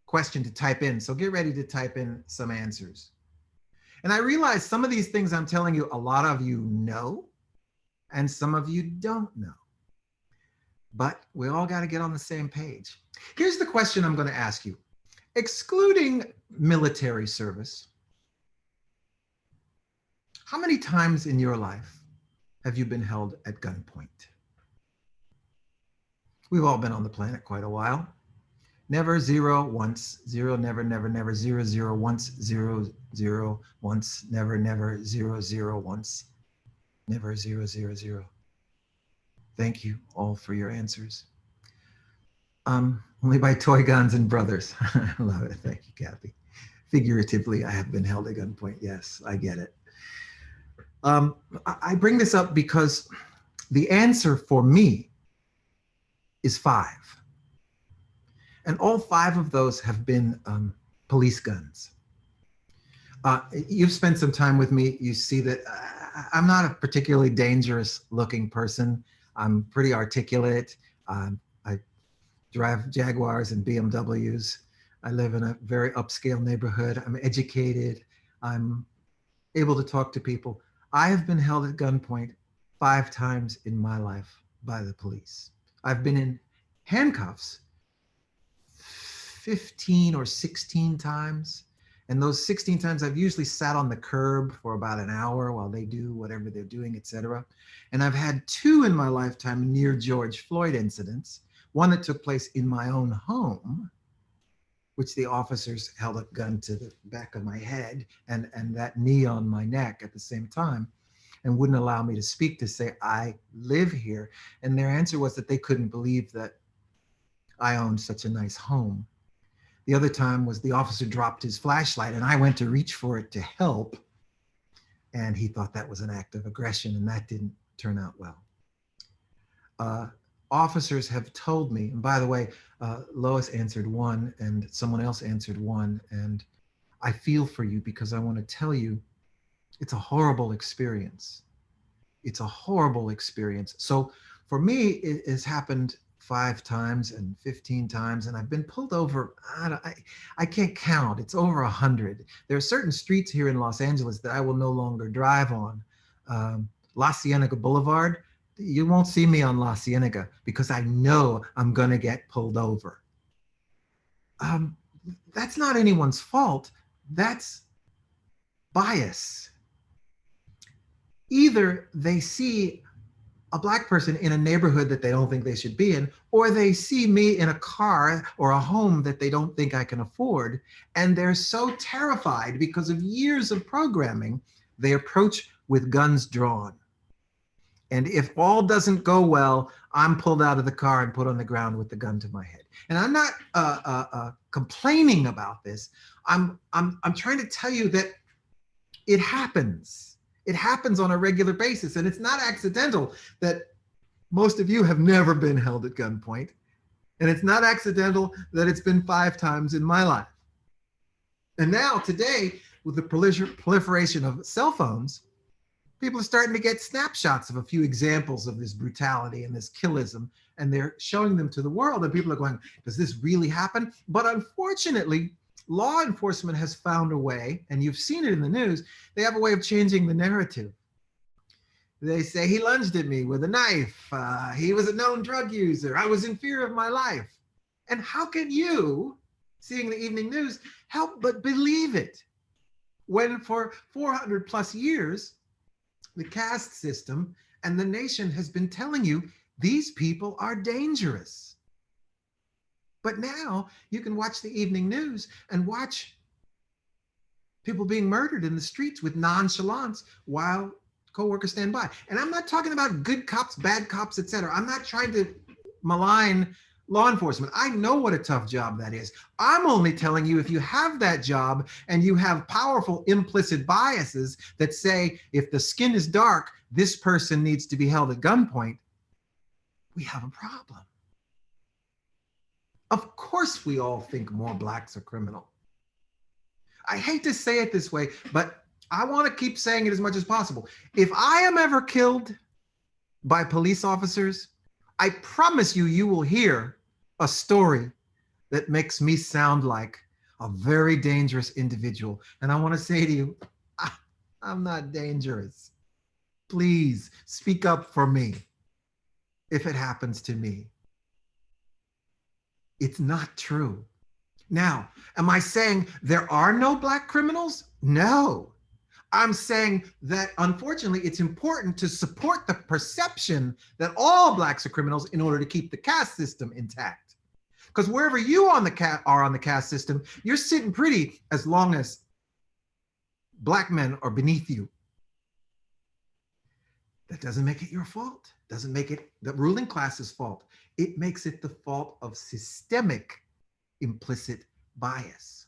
question to type in, so get ready to type in some answers. And I realize some of these things I'm telling you, a lot of you know, and some of you don't know. But we all gotta get on the same page. Here's the question I'm gonna ask you. Excluding military service, how many times in your life have you been held at gunpoint? We've all been on the planet quite a while. Never, zero, once, zero, never, never, never, zero, zero, once, zero, zero, once, never, never, zero, zero, once, never, zero, zero, zero. Thank you all for your answers. Only by toy guns and brothers. I love it. Thank you, Kathy. Figuratively, I have been held at gunpoint. Yes, I get it. I bring this up because the answer for me is 5. And all 5 of those have been police guns. You've spent some time with me. You see that I'm not a particularly dangerous looking person. I'm pretty articulate. I drive Jaguars and BMWs. I live in a very upscale neighborhood. I'm educated. I'm able to talk to people. I have been held at gunpoint 5 times in my life by the police. I've been in handcuffs 15 or 16 times. And those 16 times I've usually sat on the curb for about an hour while they do whatever they're doing, etc. And I've had 2 in my lifetime near George Floyd incidents. One that took place in my own home, which the officers held a gun to the back of my head and that knee on my neck at the same time, and wouldn't allow me to speak, to say, I live here. And their answer was that they couldn't believe that I owned such a nice home. The other time was the officer dropped his flashlight and I went to reach for it to help. And he thought that was an act of aggression, and that didn't turn out well. Officers have told me, and by the way, Lois answered one and someone else answered one, and I feel for you because I want to tell you it's a horrible experience. It's a horrible experience. So for me, it has happened 5 times and 15 times, and I've been pulled over. I can't count. It's over 100. There are certain streets here in Los Angeles that I will no longer drive on. La Cienega Boulevard, you won't see me on La Cienega because I know I'm gonna get pulled over. That's not anyone's fault. That's bias. Either they see a Black person in a neighborhood that they don't think they should be in, or they see me in a car or a home that they don't think I can afford, and they're so terrified because of years of programming, they approach with guns drawn. And if all doesn't go well, I'm pulled out of the car and put on the ground with the gun to my head. And I'm not complaining about this. I'm trying to tell you that it happens. It happens on a regular basis, and it's not accidental that most of you have never been held at gunpoint, and it's not accidental that it's been 5 times in my life. And now today, with the proliferation of cell phones, people are starting to get snapshots of a few examples of this brutality and this killism, and they're showing them to the world, and people are going, does this really happen? But unfortunately, law enforcement has found a way, and you've seen it in the news, they have a way of changing the narrative. They say, he lunged at me with a knife. He was a known drug user. I was in fear of my life. And how can you, seeing the evening news, help but believe it? When for 400 plus years, the caste system and the nation has been telling you, these people are dangerous. But now you can watch the evening news and watch people being murdered in the streets with nonchalance while coworkers stand by. And I'm not talking about good cops, bad cops, etc. I'm not trying to malign law enforcement. I know what a tough job that is. I'm only telling you, if you have that job and you have powerful implicit biases that say, if the skin is dark, this person needs to be held at gunpoint, we have a problem. Of course, we all think more Blacks are criminal. I hate to say it this way, but I want to keep saying it as much as possible. If I am ever killed by police officers, I promise you, you will hear a story that makes me sound like a very dangerous individual. And I want to say to you, I'm not dangerous. Please speak up for me if it happens to me. It's not true. Now, am I saying there are no Black criminals? No. I'm saying that unfortunately it's important to support the perception that all Blacks are criminals in order to keep the caste system intact. Because wherever you are on the caste system, you're sitting pretty as long as Black men are beneath you. That doesn't make it your fault. Doesn't make it the ruling class's fault. It makes it the fault of systemic implicit bias.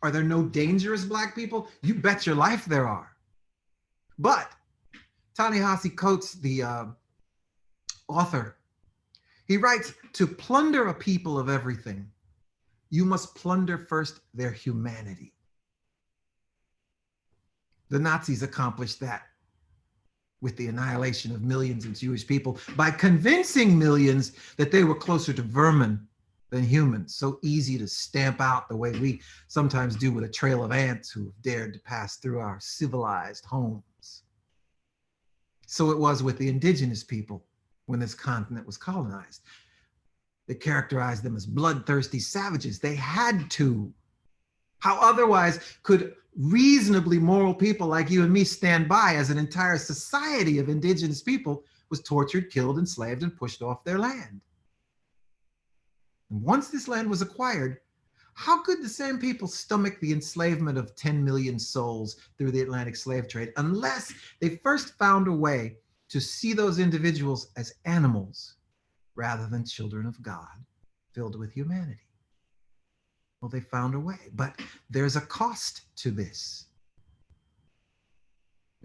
Are there no dangerous Black people? You bet your life there are. But Ta-Nehisi Coates, the author, he writes, to plunder a people of everything, you must plunder first their humanity. The Nazis accomplished that with the annihilation of millions of Jewish people by convincing millions that they were closer to vermin than humans. So easy to stamp out the way we sometimes do with a trail of ants who have dared to pass through our civilized homes. So it was with the indigenous people when this continent was colonized. They characterized them as bloodthirsty savages. They had to. How otherwise could reasonably moral people like you and me stand by as an entire society of indigenous people was tortured, killed, enslaved, and pushed off their land? And once this land was acquired, how could the same people stomach the enslavement of 10 million souls through the Atlantic slave trade unless they first found a way to see those individuals as animals rather than children of God filled with humanity? Well, they found a way, but there's a cost to this.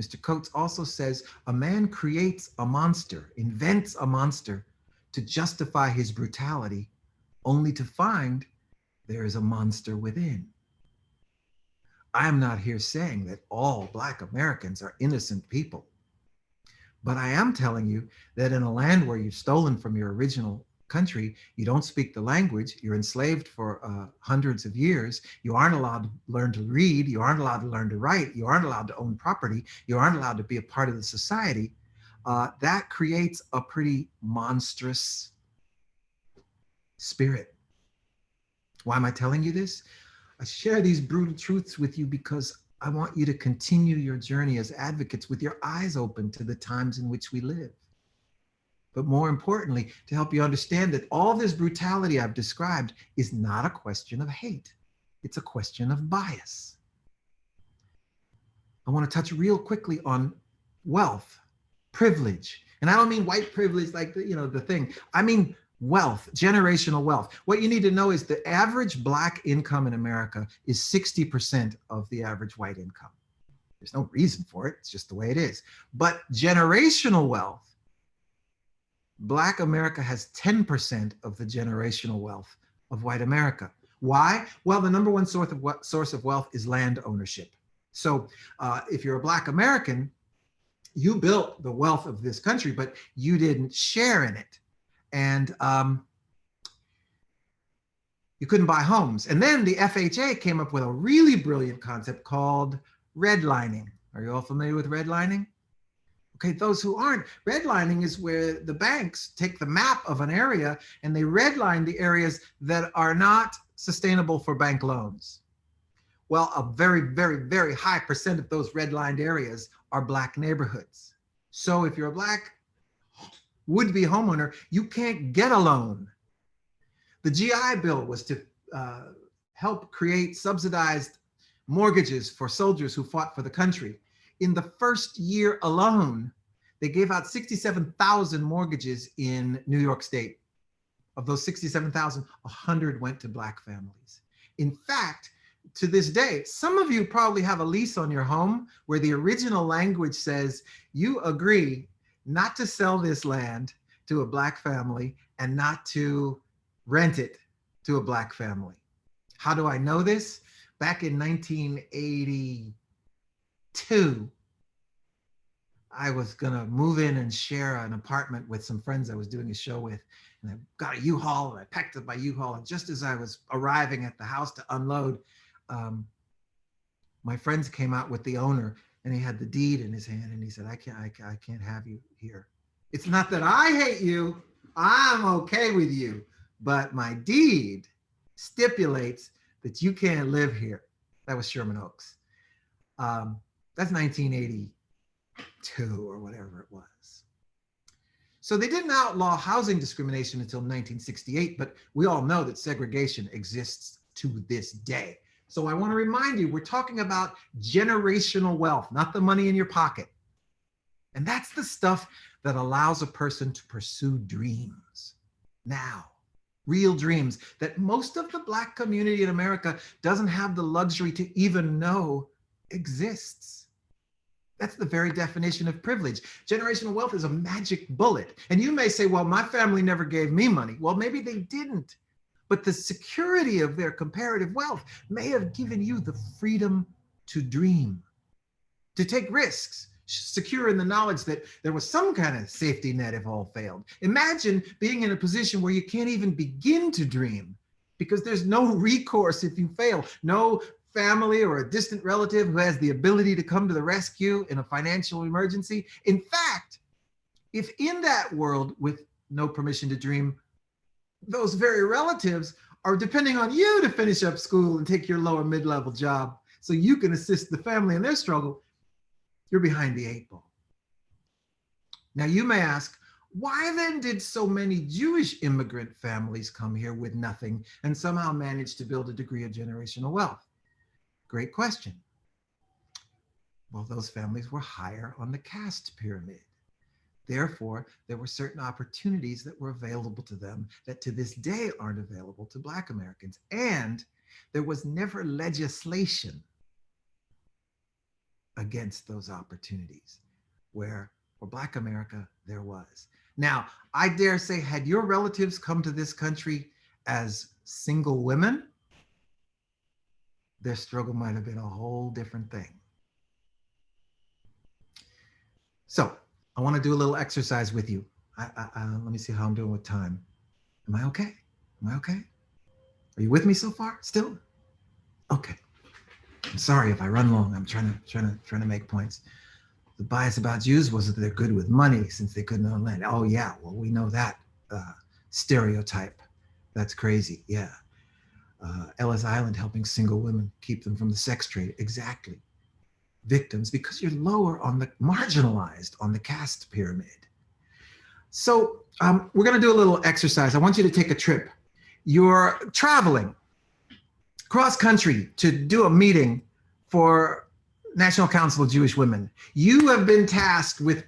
Mr. Coates also says a man creates a monster, invents a monster to justify his brutality, only to find there is a monster within. I am not here saying that all Black Americans are innocent people, but I am telling you that in a land where you've stolen from your original country, you don't speak the language, you're enslaved for hundreds of years, you aren't allowed to learn to read, you aren't allowed to learn to write, you aren't allowed to own property, you aren't allowed to be a part of the society, that creates a pretty monstrous spirit. Why am I telling you this? I share these brutal truths with you because I want you to continue your journey as advocates with your eyes open to the times in which we live. But more importantly, to help you understand that all this brutality I've described is not a question of hate. It's a question of bias. I want to touch real quickly on wealth, privilege. And I don't mean white privilege like the thing. I mean wealth, generational wealth. What you need to know is the average Black income in America is 60% of the average white income. There's no reason for it. It's just the way it is. But generational wealth, Black America has 10% of the generational wealth of white America. Why? Well, the number one source of wealth is land ownership. So if you're a Black American, you built the wealth of this country, but you didn't share in it. And you couldn't buy homes. And then the FHA came up with a really brilliant concept called redlining. Are you all familiar with redlining? Okay, those who aren't, redlining is where the banks take the map of an area and they redline the areas that are not sustainable for bank loans. Well, a very, very, very high percent of those redlined areas are Black neighborhoods. So if you're a Black would-be homeowner, you can't get a loan. The GI Bill was to help create subsidized mortgages for soldiers who fought for the country. In the first year alone, they gave out 67,000 mortgages in New York State. Of those 67,000, 100 went to Black families. In fact, to this day, some of you probably have a lease on your home where the original language says you agree not to sell this land to a Black family and not to rent it to a Black family. How do I know this? Back in 1982, I was gonna move in and share an apartment with some friends I was doing a show with. And I got a U-Haul and I packed up my U-Haul. And just as I was arriving at the house to unload, my friends came out with the owner and he had the deed in his hand and he said, I can't have you here. It's not that I hate you, I'm okay with you, but my deed stipulates that you can't live here. That was Sherman Oaks. That's 1982 or whatever it was. So they didn't outlaw housing discrimination until 1968, but we all know that segregation exists to this day. So I want to remind you, we're talking about generational wealth, not the money in your pocket. And that's the stuff that allows a person to pursue dreams now, real dreams that most of the Black community in America doesn't have the luxury to even know exists. That's the very definition of privilege. Generational wealth is a magic bullet. And you may say, well, my family never gave me money. Well, maybe they didn't. But the security of their comparative wealth may have given you the freedom to dream, to take risks, secure in the knowledge that there was some kind of safety net if all failed. Imagine being in a position where you can't even begin to dream because there's no recourse if you fail, no family or a distant relative who has the ability to come to the rescue in a financial emergency. In fact, if in that world with no permission to dream, those very relatives are depending on you to finish up school and take your lower mid-level job so you can assist the family in their struggle, you're behind the 8 ball. Now you may ask, why then did so many Jewish immigrant families come here with nothing and somehow manage to build a degree of generational wealth? Great question. Well, those families were higher on the caste pyramid. Therefore, there were certain opportunities that were available to them that to this day aren't available to Black Americans. And There was never legislation against those opportunities, where for Black America, there was. Now, I dare say, had your relatives come to this country as single women, their struggle might have been a whole different thing. So I want to do a little exercise with you. Let me see how I'm doing with time. Am I okay? Am I okay? Are you with me so far still? Okay. I'm sorry if I run long. I'm trying to make points. The bias about Jews was that they're good with money since they couldn't own land. Oh yeah, well, we know that stereotype. That's crazy, yeah. Ellis Island helping single women, keep them from the sex trade, exactly. Victims, because you're lower on the, marginalized on the caste pyramid. So we're gonna do a little exercise. I want you to take a trip. You're traveling cross country to do a meeting for National Council of Jewish Women. You have been tasked with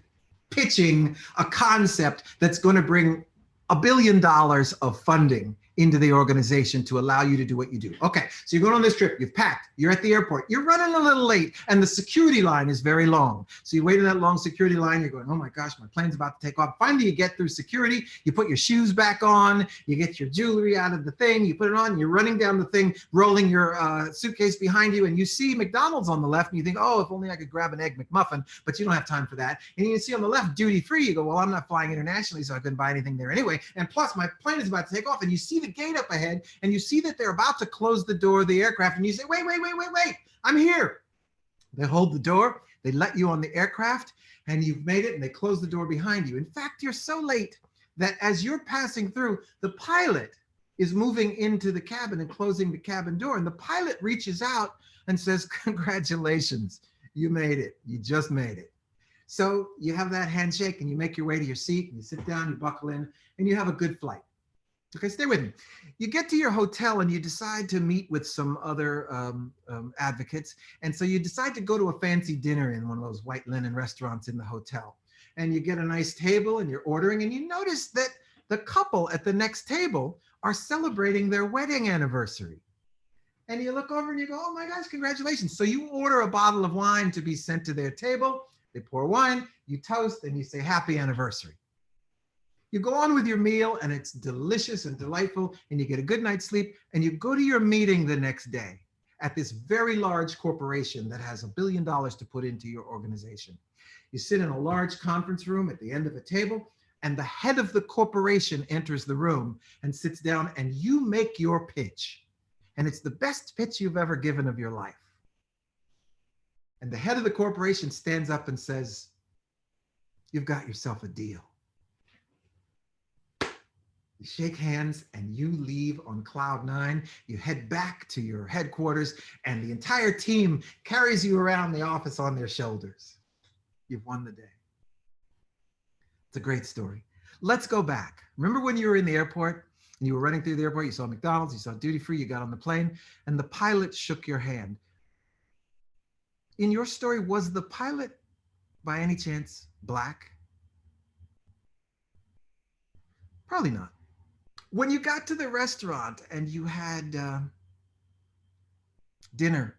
pitching a concept that's going to bring $1 billion of funding into the organization to allow you to do what you do. Okay, so you're going on this trip, you've packed, you're at the airport, you're running a little late, and the security line is very long. So you wait in that long security line, you're going, oh my gosh, my plane's about to take off. Finally, you get through security, you put your shoes back on, you get your jewelry out of the thing, you put it on, you're running down the thing, rolling your suitcase behind you, and you see McDonald's on the left, and you think, oh, if only I could grab an Egg McMuffin, but you don't have time for that. And you see on the left, duty free, you go, well, I'm not flying internationally, so I couldn't buy anything there anyway. And plus, my plane is about to take off, and you see the gate up ahead, and you see that they're about to close the door of the aircraft, and you say, wait, I'm here. They hold the door, they let you on the aircraft, and you've made it, and they close the door behind you. In fact, you're so late that as you're passing through, the pilot is moving into the cabin and closing the cabin door, and the pilot reaches out and says, congratulations, you made it, you just made it. So you have that handshake, and you make your way to your seat, and you sit down, you buckle in, and you have a good flight. Okay, stay with me. You get to your hotel and you decide to meet with some other advocates. And so you decide to go to a fancy dinner in one of those white linen restaurants in the hotel. And you get a nice table and you're ordering, and you notice that the couple at the next table are celebrating their wedding anniversary. And you look over and you go, oh my gosh, congratulations. So you order a bottle of wine to be sent to their table. They pour wine, you toast, and you say, happy anniversary. You go on with your meal, and it's delicious and delightful, and you get a good night's sleep, and you go to your meeting the next day at this very large corporation that has $1 billion to put into your organization. You sit in a large conference room at the end of a table, and the head of the corporation enters the room and sits down, and you make your pitch. And it's the best pitch you've ever given of your life. And the head of the corporation stands up and says, you've got yourself a deal. You shake hands and you leave on cloud 9. You head back to your headquarters, and the entire team carries you around the office on their shoulders. You've won the day. It's a great story. Let's go back. Remember when you were in the airport and you were running through the airport, you saw McDonald's, you saw duty free, you got on the plane, and the pilot shook your hand. In your story, was the pilot by any chance Black? Probably not. When you got to the restaurant and you had dinner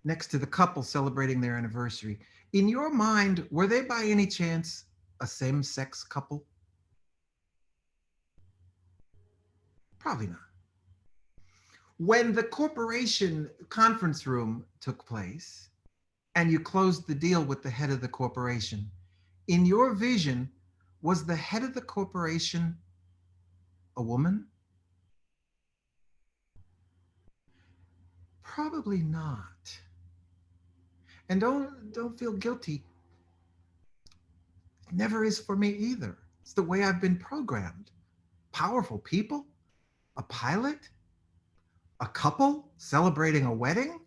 next to the couple celebrating their anniversary, in your mind, were they by any chance a same-sex couple? Probably not. When the corporation conference room took place and you closed the deal with the head of the corporation, in your vision, was the head of the corporation a woman? Probably not. And don't feel guilty. It never is for me either. It's the way I've been programmed. Powerful people, a pilot, a couple celebrating a wedding,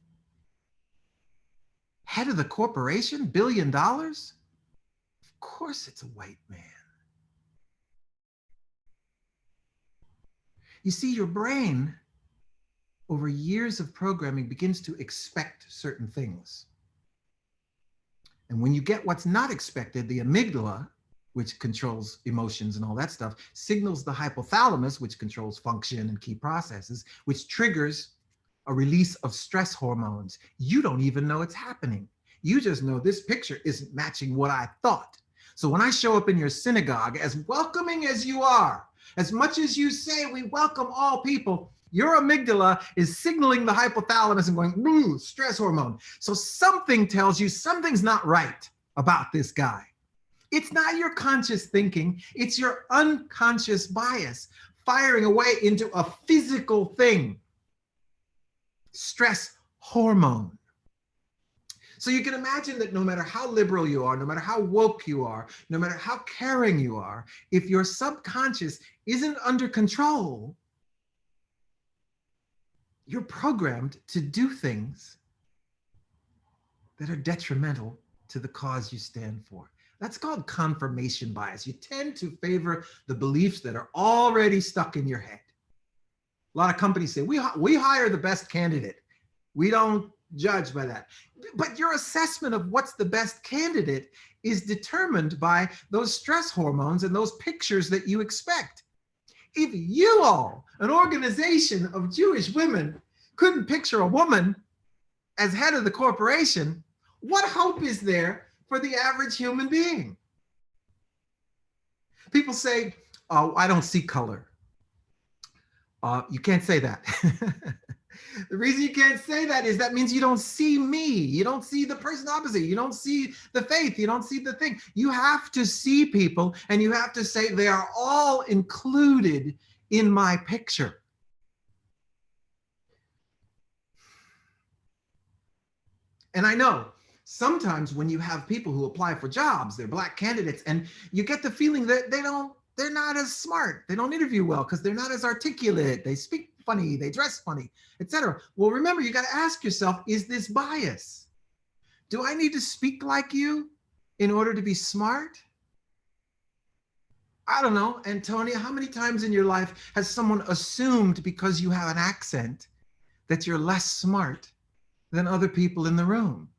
head of the corporation, $1 billion. Of course it's a white man. You see, your brain, over years of programming, begins to expect certain things. And when you get what's not expected, the amygdala, which controls emotions and all that stuff, signals the hypothalamus, which controls function and key processes, which triggers a release of stress hormones. You don't even know it's happening. You just know this picture isn't matching what I thought. So when I show up in your synagogue, as welcoming as you are, as much as you say we welcome all people, your amygdala is signaling the hypothalamus and going, ooh, stress hormone. So something tells you something's not right about this guy. It's not your conscious thinking, it's your unconscious bias firing away into a physical thing. Stress hormone. So you can imagine that no matter how liberal you are, no matter how woke you are, no matter how caring you are, if your subconscious isn't under control, you're programmed to do things that are detrimental to the cause you stand for. That's called confirmation bias. You tend to favor the beliefs that are already stuck in your head. A lot of companies say, we hire the best candidate. We don't judge by that. But your assessment of what's the best candidate is determined by those stress hormones and those pictures that you expect. If you all, an organization of Jewish women, couldn't picture a woman as head of the corporation, what hope is there for the average human being? People say, oh, I don't see color. You can't say that. The reason you can't say that is that means you don't see me. You don't see the person opposite. You don't see the faith. You don't see the thing. You have to see people and you have to say they are all included in my picture. And I know sometimes when you have people who apply for jobs, they're Black candidates, and you get the feeling that they're not as smart. They don't interview well because they're not as articulate. They speak funny, they dress funny, etc. Well, remember, you got to ask yourself, is this bias? Do I need to speak like you in order to be smart? I don't know, Antonia, how many times in your life has someone assumed because you have an accent that you're less smart than other people in the room?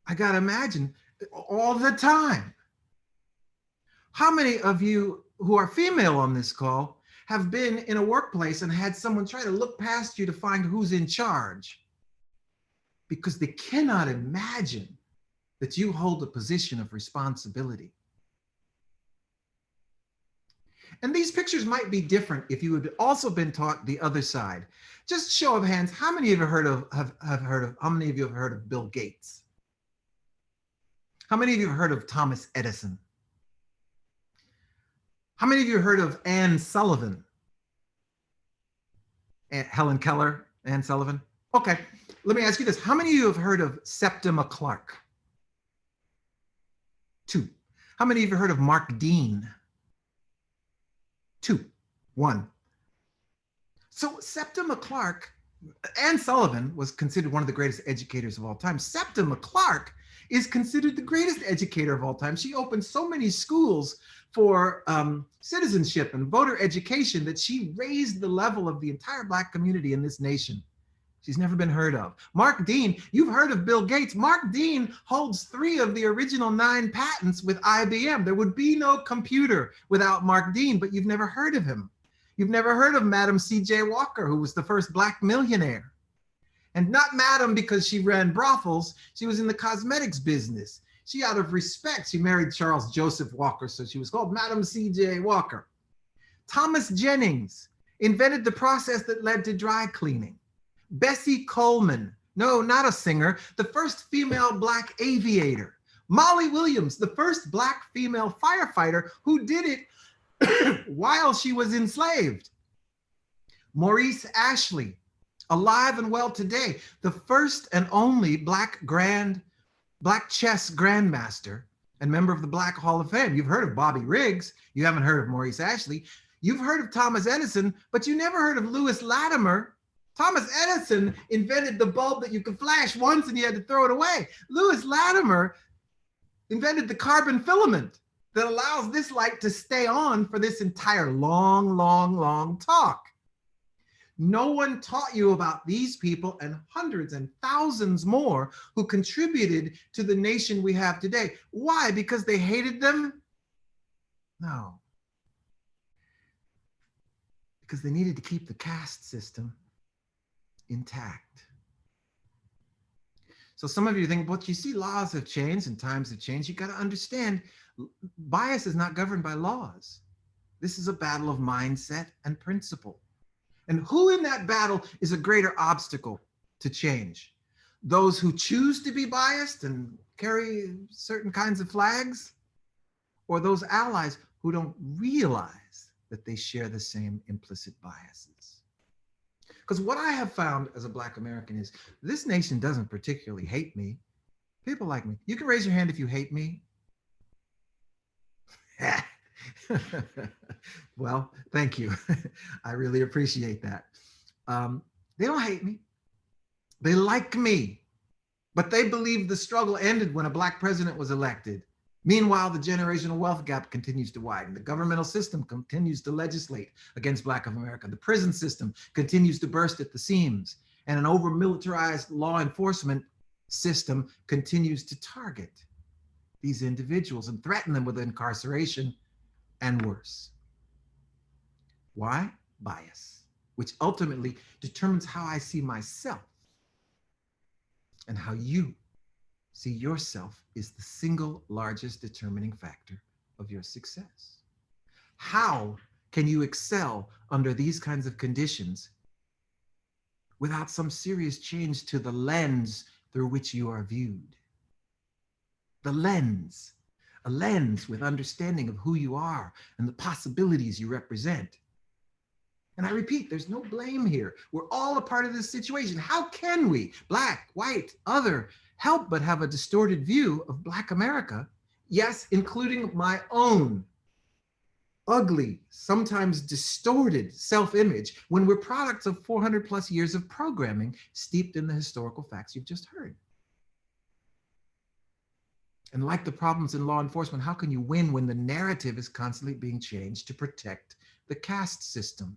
I got to imagine all the time. How many of you who are female on this call have been in a workplace and had someone try to look past you to find who's in charge because they cannot imagine that you hold a position of responsibility? And these pictures might be different if you had also been taught the other side. Just show of hands, how many of you how many of you have heard of Bill Gates? How many of you have heard of Thomas Edison? How many of you have heard of Anne Sullivan? Helen Keller, Anne Sullivan? Okay, let me ask you this. How many of you have heard of Septima Clark? 2. How many of you have heard of Mark Dean? 2. 1. So Septima Clark, Anne Sullivan was considered one of the greatest educators of all time. Septima Clark is considered the greatest educator of all time. She opened so many schools for citizenship and voter education that she raised the level of the entire Black community in this nation. She's never been heard of. Mark Dean, you've heard of Bill Gates. Mark Dean holds 3 of the original 9 patents with IBM. There would be no computer without Mark Dean, but you've never heard of him. You've never heard of Madam C.J. Walker, who was the first Black millionaire. And not Madam because she ran brothels, she was in the cosmetics business. She, out of respect, she married Charles Joseph Walker, so she was called Madam C.J. Walker. Thomas Jennings invented the process that led to dry cleaning. Bessie Coleman, no, not a singer, the first female Black aviator. Molly Williams, the first Black female firefighter who did it while she was enslaved. Maurice Ashley, alive and well today, the first and only Black chess grandmaster and member of the Black Hall of Fame. You've heard of Bobby Riggs. You haven't heard of Maurice Ashley. You've heard of Thomas Edison, but you never heard of Lewis Latimer. Thomas Edison invented the bulb that you could flash once and you had to throw it away. Lewis Latimer invented the carbon filament that allows this light to stay on for this entire long talk. No one taught you about these people and hundreds and thousands more who contributed to the nation we have today. Why? Because they hated them? No. Because they needed to keep the caste system intact. So some of you think, but you see, laws have changed and times have changed. You got to understand, bias is not governed by laws. This is a battle of mindset and principle. And who in that battle is a greater obstacle to change? Those who choose to be biased and carry certain kinds of flags, or those allies who don't realize that they share the same implicit biases? Because what I have found as a Black American is this nation doesn't particularly hate me. People like me. You can raise your hand if you hate me. Well, thank you. I really appreciate that. They don't hate me. They like me. But they believe the struggle ended when a Black president was elected. Meanwhile, the generational wealth gap continues to widen. The governmental system continues to legislate against Black America. The prison system continues to burst at the seams. And an over-militarized law enforcement system continues to target these individuals and threaten them with incarceration and worse. Why? Bias, which ultimately determines how I see myself and how you see yourself is the single largest determining factor of your success. How can you excel under these kinds of conditions without some serious change to the lens through which you are viewed? The lens, a lens with understanding of who you are and the possibilities you represent. And I repeat, there's no blame here. We're all a part of this situation. How can we, Black, white, other, help but have a distorted view of Black America? Yes, including my own ugly, sometimes distorted self-image when we're products of 400 plus years of programming steeped in the historical facts you've just heard. And like the problems in law enforcement, how can you win when the narrative is constantly being changed to protect the caste system?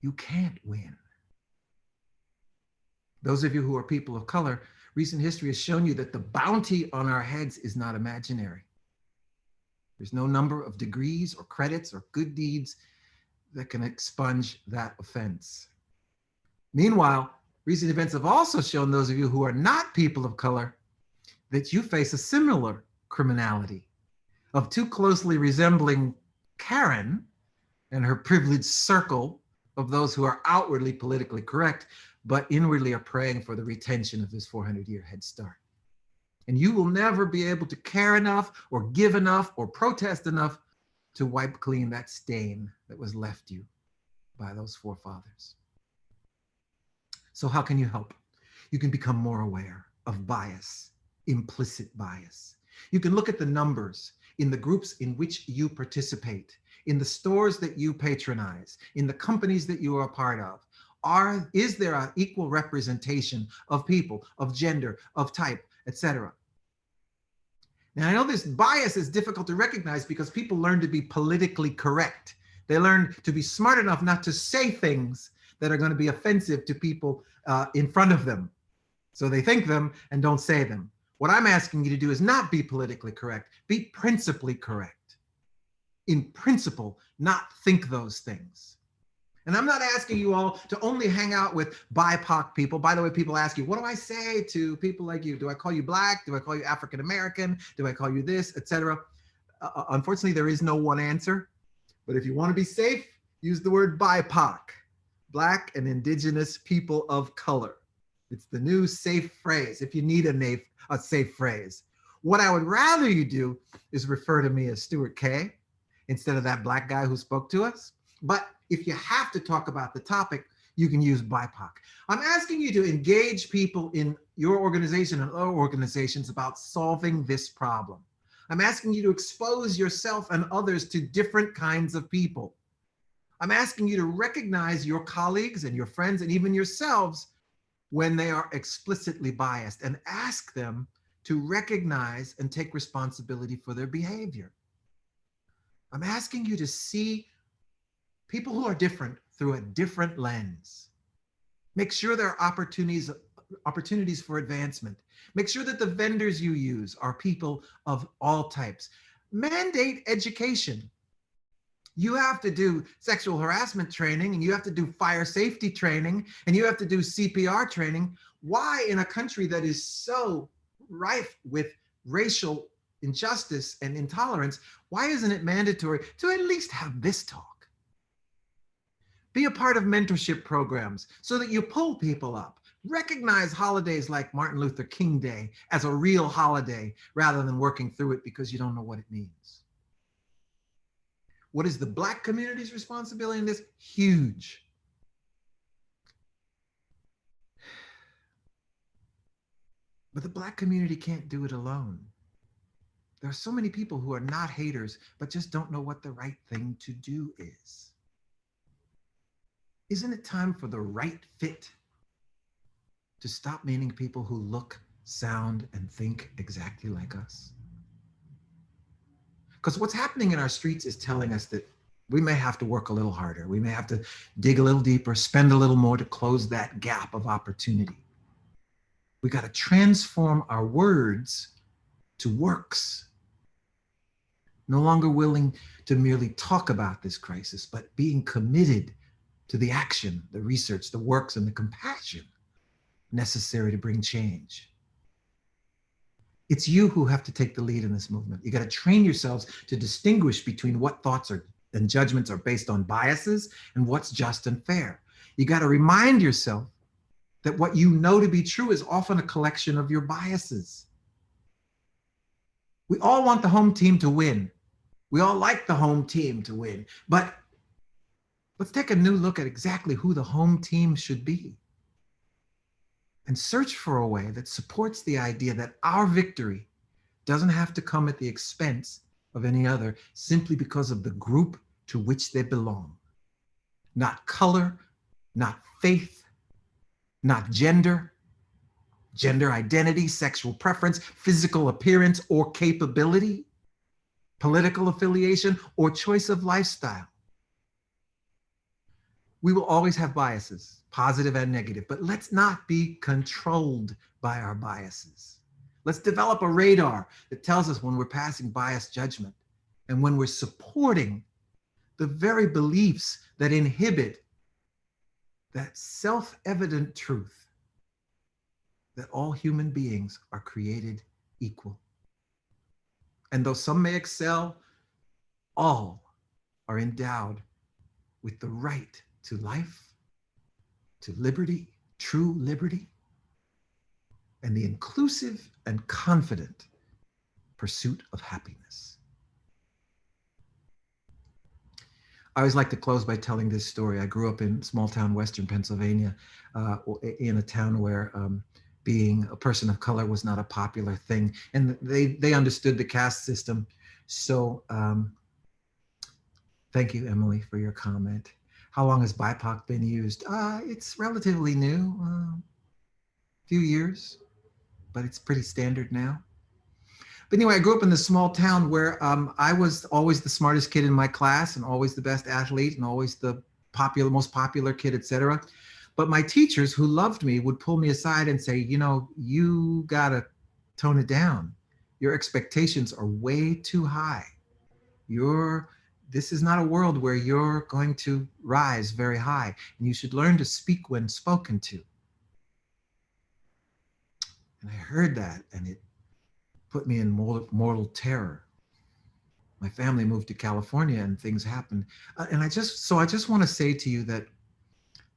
You can't win. Those of you who are people of color, recent history has shown you that the bounty on our heads is not imaginary. There's no number of degrees or credits or good deeds that can expunge that offense. Meanwhile, recent events have also shown those of you who are not people of color that you face a similar criminality of too closely resembling Karen and her privileged circle of those who are outwardly politically correct, but inwardly are praying for the retention of this 400-year head start. And you will never be able to care enough or give enough or protest enough to wipe clean that stain that was left you by those forefathers. So how can you help? You can become more aware of bias, implicit bias. You can look at the numbers in the groups in which you participate, in the stores that you patronize, in the companies that you are a part of. Is there an equal representation of people, of gender, of type, etc.? Now, I know this bias is difficult to recognize because people learn to be politically correct. They learn to be smart enough not to say things that are going to be offensive to people in front of them. So they think them and don't say them. What I'm asking you to do is not be politically correct, be principally correct. In principle, not think those things. And I'm not asking you all to only hang out with BIPOC people. By the way, people ask you, what do I say to people like you? Do I call you Black? Do I call you African American? Do I call you this, etc.? Unfortunately, there is no one answer. But if you want to be safe, use the word BIPOC, Black and Indigenous People of Color. It's the new safe phrase if you need a safe phrase. What I would rather you do is refer to me as Stuart K. instead of that Black guy who spoke to us. But if you have to talk about the topic, you can use BIPOC. I'm asking you to engage people in your organization and other organizations about solving this problem. I'm asking you to expose yourself and others to different kinds of people. I'm asking you to recognize your colleagues and your friends and even yourselves when they are explicitly biased and ask them to recognize and take responsibility for their behavior. I'm asking you to see people who are different through a different lens. Make sure there are opportunities for advancement. Make sure that the vendors you use are people of all types. Mandate education. You have to do sexual harassment training, and you have to do fire safety training, and you have to do CPR training. Why, in a country that is so rife with racial injustice and intolerance, why isn't it mandatory to at least have this talk? Be a part of mentorship programs so that you pull people up. Recognize holidays like Martin Luther King Day as a real holiday rather than working through it because you don't know what it means. What is the Black community's responsibility in this? Huge. But the Black community can't do it alone. There are so many people who are not haters, but just don't know what the right thing to do is. Isn't it time for the right fit to stop meaning people who look, sound, and think exactly like us? Because what's happening in our streets is telling us that we may have to work a little harder. We may have to dig a little deeper, spend a little more to close that gap of opportunity. We got to transform our words to works. No longer willing to merely talk about this crisis, but being committed to the action, the research, the works, and the compassion necessary to bring change. It's you who have to take the lead in this movement. You got to train yourselves to distinguish between what thoughts and judgments are based on biases and what's just and fair. You got to remind yourself that what you know to be true is often a collection of your biases. We all want the home team to win. We all like the home team to win, but let's take a new look at exactly who the home team should be and search for a way that supports the idea that our victory doesn't have to come at the expense of any other simply because of the group to which they belong. Not color, not faith, not gender, gender identity, sexual preference, physical appearance or capability, political affiliation, or choice of lifestyle. We will always have biases, positive and negative, but let's not be controlled by our biases. Let's develop a radar that tells us when we're passing biased judgment and when we're supporting the very beliefs that inhibit that self-evident truth that all human beings are created equal. And though some may excel, all are endowed with the right to life, to liberty, true liberty, and the inclusive and confident pursuit of happiness. I always like to close by telling this story. I grew up in small town Western Pennsylvania, in a town where being a person of color was not a popular thing. And they understood the caste system. So thank you, Emily, for your comment. How long has BIPOC been used? It's relatively new, few years, but it's pretty standard now. But anyway, I grew up in this small town where I was always the smartest kid in my class and always the best athlete and always the most popular kid, etc. But my teachers who loved me would pull me aside and say, you know, you gotta tone it down. Your expectations are way too high. This is not a world where you're going to rise very high, and you should learn to speak when spoken to. And I heard that, and it put me in mortal terror. My family moved to California and things happened. And I just want to say to you that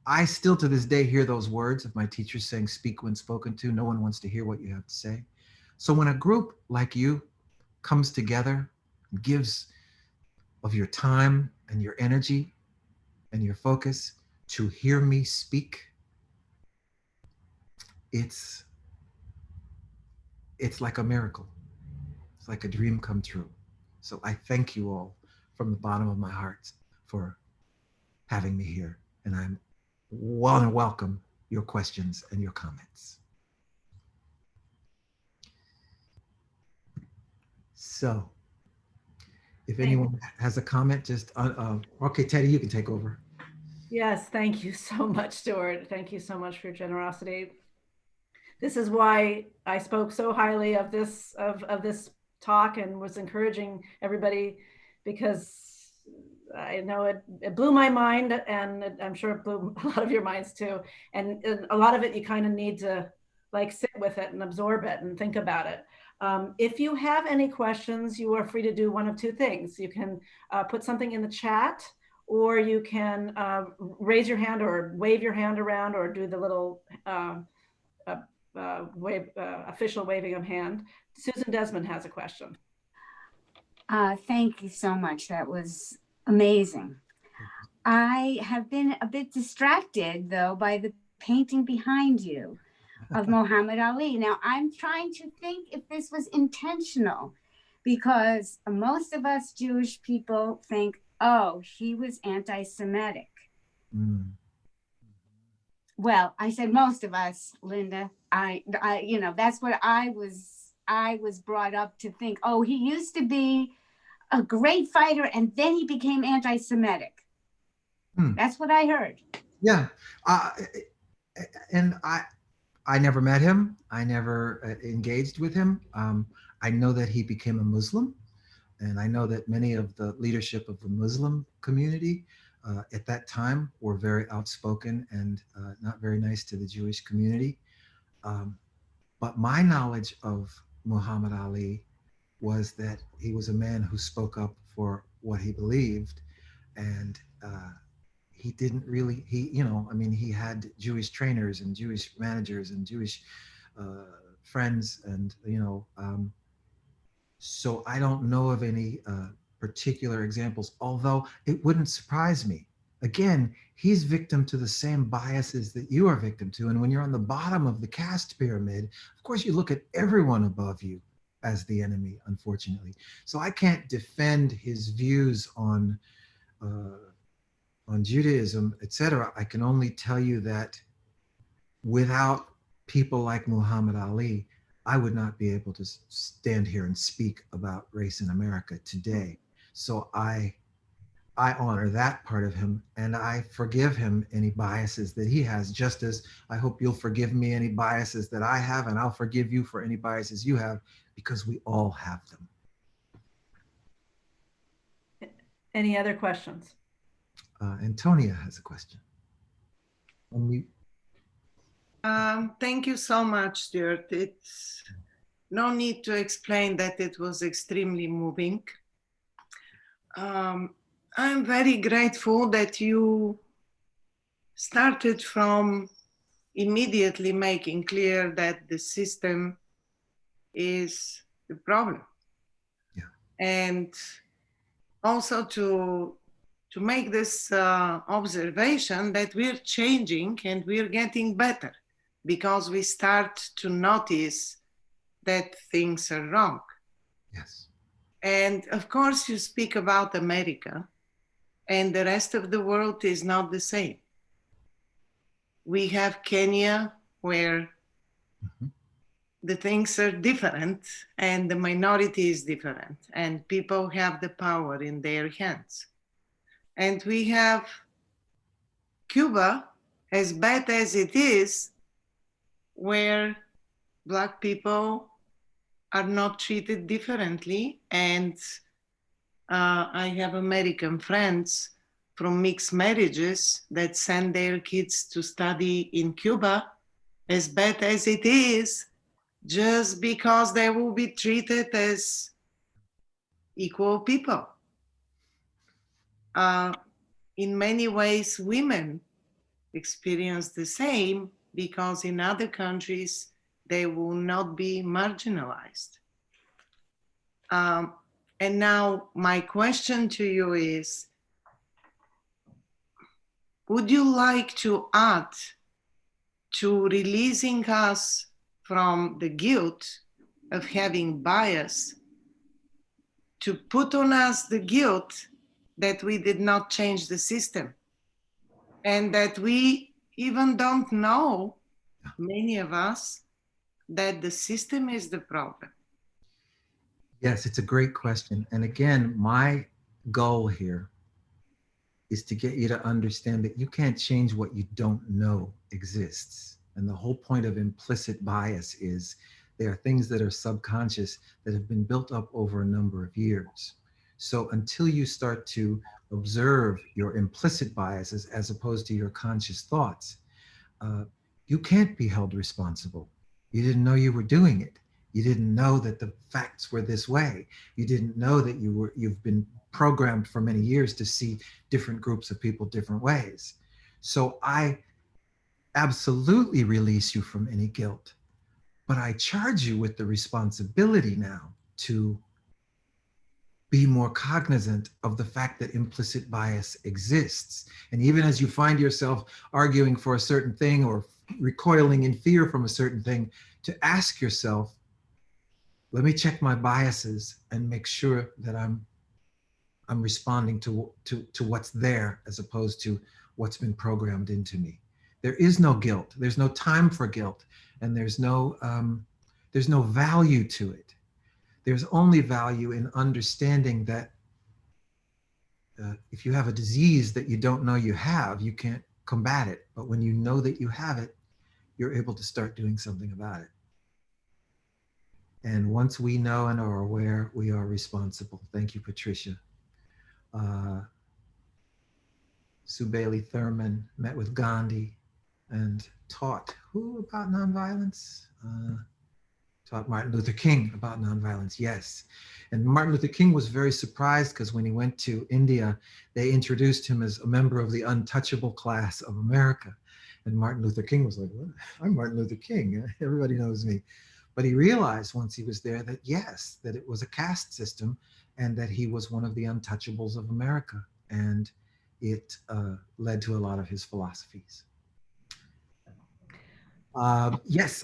I still to this day hear those words of my teachers saying, speak when spoken to. No one wants to hear what you have to say. So when a group like you comes together and gives of your time and your energy and your focus to hear me speak, it's like a miracle. It's like a dream come true. So I thank you all from the bottom of my heart for having me here. And I'm want to welcome your questions and your comments. So if anyone has a comment, just, okay, Teddy, you can take over. Yes, thank you so much, Stuart. Thank you so much for your generosity. This is why I spoke so highly of this talk and was encouraging everybody, because I know it blew my mind, and I'm sure it blew a lot of your minds too. And a lot of it, you kind of need to like sit with it and absorb it and think about it. If you have any questions, you are free to do one of two things. You can put something in the chat, or you can raise your hand or wave your hand around, or do the little official waving of hand. Susan Desmond has a question. Thank you so much. That was amazing. I have been a bit distracted, though, by the painting behind you of Muhammad Ali. Now, I'm trying to think if this was intentional, because most of us Jewish people think, oh, he was anti-Semitic. Mm. Well, I said most of us, Linda. I that's what I was brought up to think. Oh, he used to be a great fighter, and then he became anti-Semitic. That's what I heard. Yeah, and I never met him. I never engaged with him. I know that he became a Muslim, and I know that many of the leadership of the Muslim community at that time were very outspoken and not very nice to the Jewish community. But my knowledge of Muhammad Ali was that he was a man who spoke up for what he believed, and he didn't really, he had Jewish trainers and Jewish managers and Jewish friends, and so I don't know of any particular examples, although it wouldn't surprise me. Again, he's victim to the same biases that you are victim to, and when you're on the bottom of the caste pyramid, of course you look at everyone above you as the enemy, unfortunately. So I can't defend his views on Judaism, etc. I can only tell you that without people like Muhammad Ali, I would not be able to stand here and speak about race in America today. So I honor that part of him, and I forgive him any biases that he has, just as I hope you'll forgive me any biases that I have, and I'll forgive you for any biases you have, because we all have them. Any other questions? Antonia has a question. Unmute. Thank you so much, Stuart. It's no need to explain that it was extremely moving. I'm very grateful that you started from immediately making clear that the system is the problem. Yeah. And also to make this observation that we're changing and we're getting better, because we start to notice that things are wrong. Yes. And of course, you speak about America, and the rest of the world is not the same. We have Kenya, where the things are different, and the minority is different, and people have the power in their hands. And we have Cuba, as bad as it is, where Black people are not treated differently. And I have American friends from mixed marriages that send their kids to study in Cuba, as bad as it is, just because they will be treated as equal people. In many ways, women experience the same, because in other countries, they will not be marginalized. And now my question to you is, would you like to add to releasing us from the guilt of having bias, to put on us the guilt that we did not change the system, and that we even don't know, many of us, that the system is the problem? Yes, it's a great question. And again, my goal here is to get you to understand that you can't change what you don't know exists. And the whole point of implicit bias is there are things that are subconscious that have been built up over a number of years. So until you start to observe your implicit biases as opposed to your conscious thoughts, you can't be held responsible. You didn't know you were doing it. You didn't know that the facts were this way. You didn't know that you've been programmed for many years to see different groups of people different ways. So I absolutely release you from any guilt, but I charge you with the responsibility now to be more cognizant of the fact that implicit bias exists. And even as you find yourself arguing for a certain thing or recoiling in fear from a certain thing, to ask yourself, let me check my biases and make sure that I'm responding to what's there as opposed to what's been programmed into me. There is no guilt. There's no time for guilt, and there's no value to it. There's only value in understanding that if you have a disease that you don't know you have, you can't combat it. But when you know that you have it, you're able to start doing something about it. And once we know and are aware, we are responsible. Thank you, Patricia. Sue Bailey Thurman met with Gandhi and taught who about nonviolence? Taught Martin Luther King about nonviolence, yes. And Martin Luther King was very surprised because when he went to India, they introduced him as a member of the untouchable class of America. And Martin Luther King was like, what? I'm Martin Luther King, everybody knows me. But he realized once he was there that yes, that it was a caste system and that he was one of the untouchables of America. And it led to a lot of his philosophies. Yes,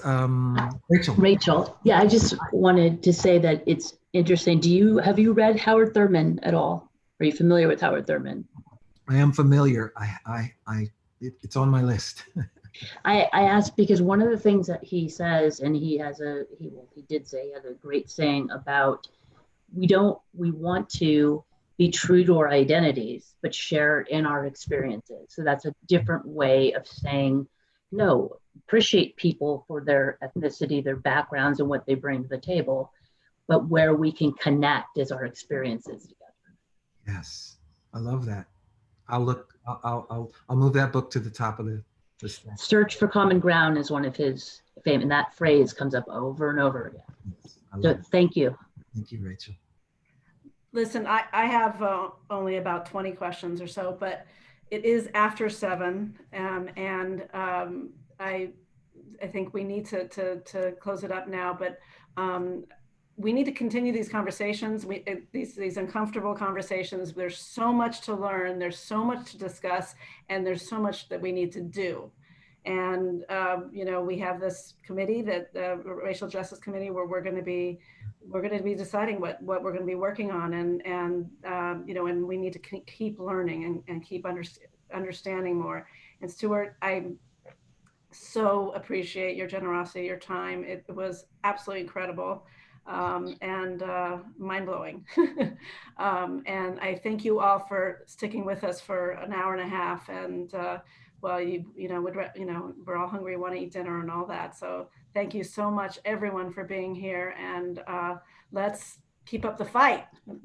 Rachel. Rachel, yeah, I just wanted to say that it's interesting. Have you read Howard Thurman at all? Are you familiar with Howard Thurman? I am familiar. It's on my list. I asked because one of the things that he says, and he did say, he had a great saying about we want to be true to our identities, but share in our experiences. So that's a different way of saying, no, appreciate people for their ethnicity, their backgrounds, and what they bring to the table, but where we can connect is our experiences together. Yes, I love that. I'll move that book to the top of the list. Search for common ground is one of his famous, and that phrase comes up over and over again. Yes, So thank you. Thank you, Rachel. Listen, I have only about 20 questions or so, but it is after 7, and I think we need to close it up now. But we need to continue these conversations. These uncomfortable conversations. There's so much to learn. There's so much to discuss, and there's so much that we need to do. And we have this committee, that Racial Justice Committee, where we're going to be deciding what we're going to be working on, and we need to keep learning and keep understanding more. And Stuart, I so appreciate your generosity, your time. It was absolutely incredible and mind-blowing. And I thank you all for sticking with us for an hour and a half. And well, we're all hungry, want to eat dinner and all that. So thank you so much, everyone, for being here. And let's keep up the fight.